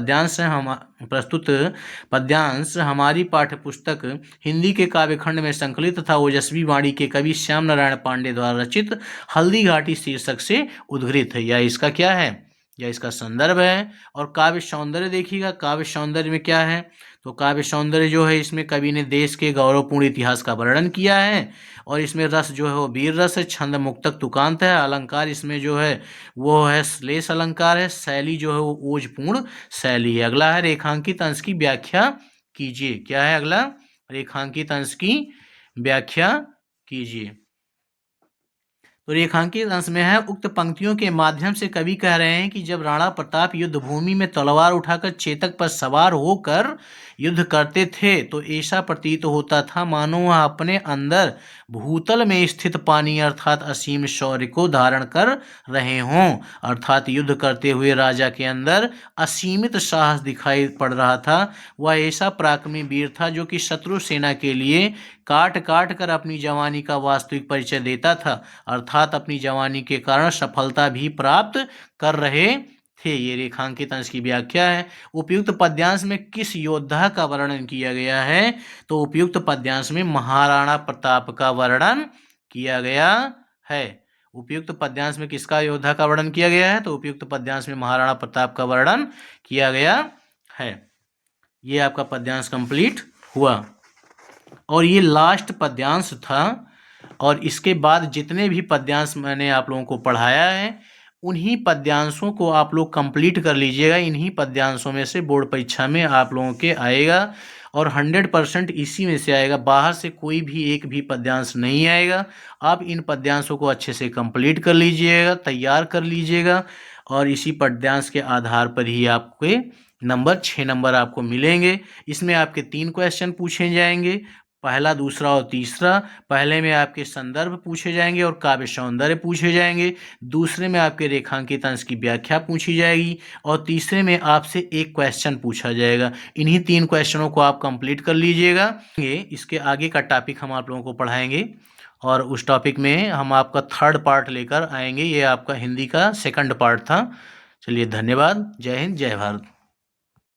पद्यांश हमारी पाठ्यपुस्तक हिंदी के काव्य खंड में संकलित तथा ओजस्वी वाणी के कवि श्याम नारायण पांडे द्वारा रचित हल्दी घाटी शीर्षक से उद्धृत है। यह इसका क्या है, यह इसका संदर्भ है। और काव्य सौंदर्य देखिएगा, काव्य सौंदर्य में क्या है। तो काव्य सौंदर्य जो है, इसमें कवि ने देश के गौरवपूर्ण इतिहास का वर्णन किया है और इसमें रस जो है वो वीर रस है, छंद मुक्तक तुकांत है, अलंकार इसमें जो है वो है श्लेष अलंकार है, शैली जो है वो ओजपूर्ण शैली है। अगला है, रेखांकित अंश की व्याख्या कीजिए। क्या है अगला, रेखांकित अंश की व्याख्या कीजिए। तो रेखांकित अंश में है, उक्त पंक्तियों के माध्यम से कवि कह रहे हैं कि जब राणा प्रताप युद्ध भूमि में तलवार उठाकर चेतक पर सवार होकर युद्ध करते थे तो ऐसा प्रतीत होता था मानो वह अपने अंदर भूतल में स्थित पानी अर्थात असीम शौर्य को धारण कर रहे हों। अर्थात युद्ध करते हुए राजा के अंदर असीमित साहस दिखाई पड़ रहा था। वह ऐसा पराक्रमी वीर था जो कि शत्रु सेना के लिए काट काट कर अपनी जवानी का वास्तविक परिचय देता था, अर्थात अपनी जवानी के कारण सफलता भी प्राप्त कर रहे थे। ये रेखांकित अंश की व्याख्या है। उपयुक्त पद्यांश में किस योद्धा का वर्णन किया गया है? तो उपयुक्त पद्यांश में महाराणा प्रताप का वर्णन किया गया है। उपयुक्त पद्यांश में किसका योद्धा का वर्णन किया गया है? तो उपयुक्त पद्यांश में महाराणा प्रताप का वर्णन किया गया है। ये आपका पद्यांश कंप्लीट हुआ और ये लास्ट पद्यांश था। और इसके बाद जितने भी पद्यांश मैंने आप लोगों को पढ़ाया है उन्हीं पद्यांशों को आप लोग कंप्लीट कर लीजिएगा। इन्हीं पद्यांशों में से बोर्ड परीक्षा में आप लोगों के आएगा और 100% इसी में से आएगा, बाहर से कोई भी एक भी पद्यांश नहीं आएगा। आप इन पद्यांशों को अच्छे से कंप्लीट कर लीजिएगा, तैयार कर लीजिएगा और इसी पद्यांश के आधार पर ही आपके नंबर 6 नंबर आपको मिलेंगे। इसमें आपके 3 क्वेश्चन पूछे जाएंगे, पहला, दूसरा और तीसरा। पहले में आपके संदर्भ पूछे जाएंगे और काव्य सौंदर्य पूछे जाएंगे, दूसरे में आपके रेखांकित अंश की व्याख्या पूछी जाएगी और तीसरे में आपसे एक क्वेश्चन पूछा जाएगा। इन्हीं 3 क्वेश्चनों को आप कंप्लीट कर लीजिएगा। इसके आगे का टॉपिक हम आप लोगों को पढ़ाएंगे और उस टॉपिक में हम आपका 3rd पार्ट लेकर आएंगे। ये आपका हिंदी का 2nd पार्ट था। चलिए, धन्यवाद। जय हिंद, जय भारत।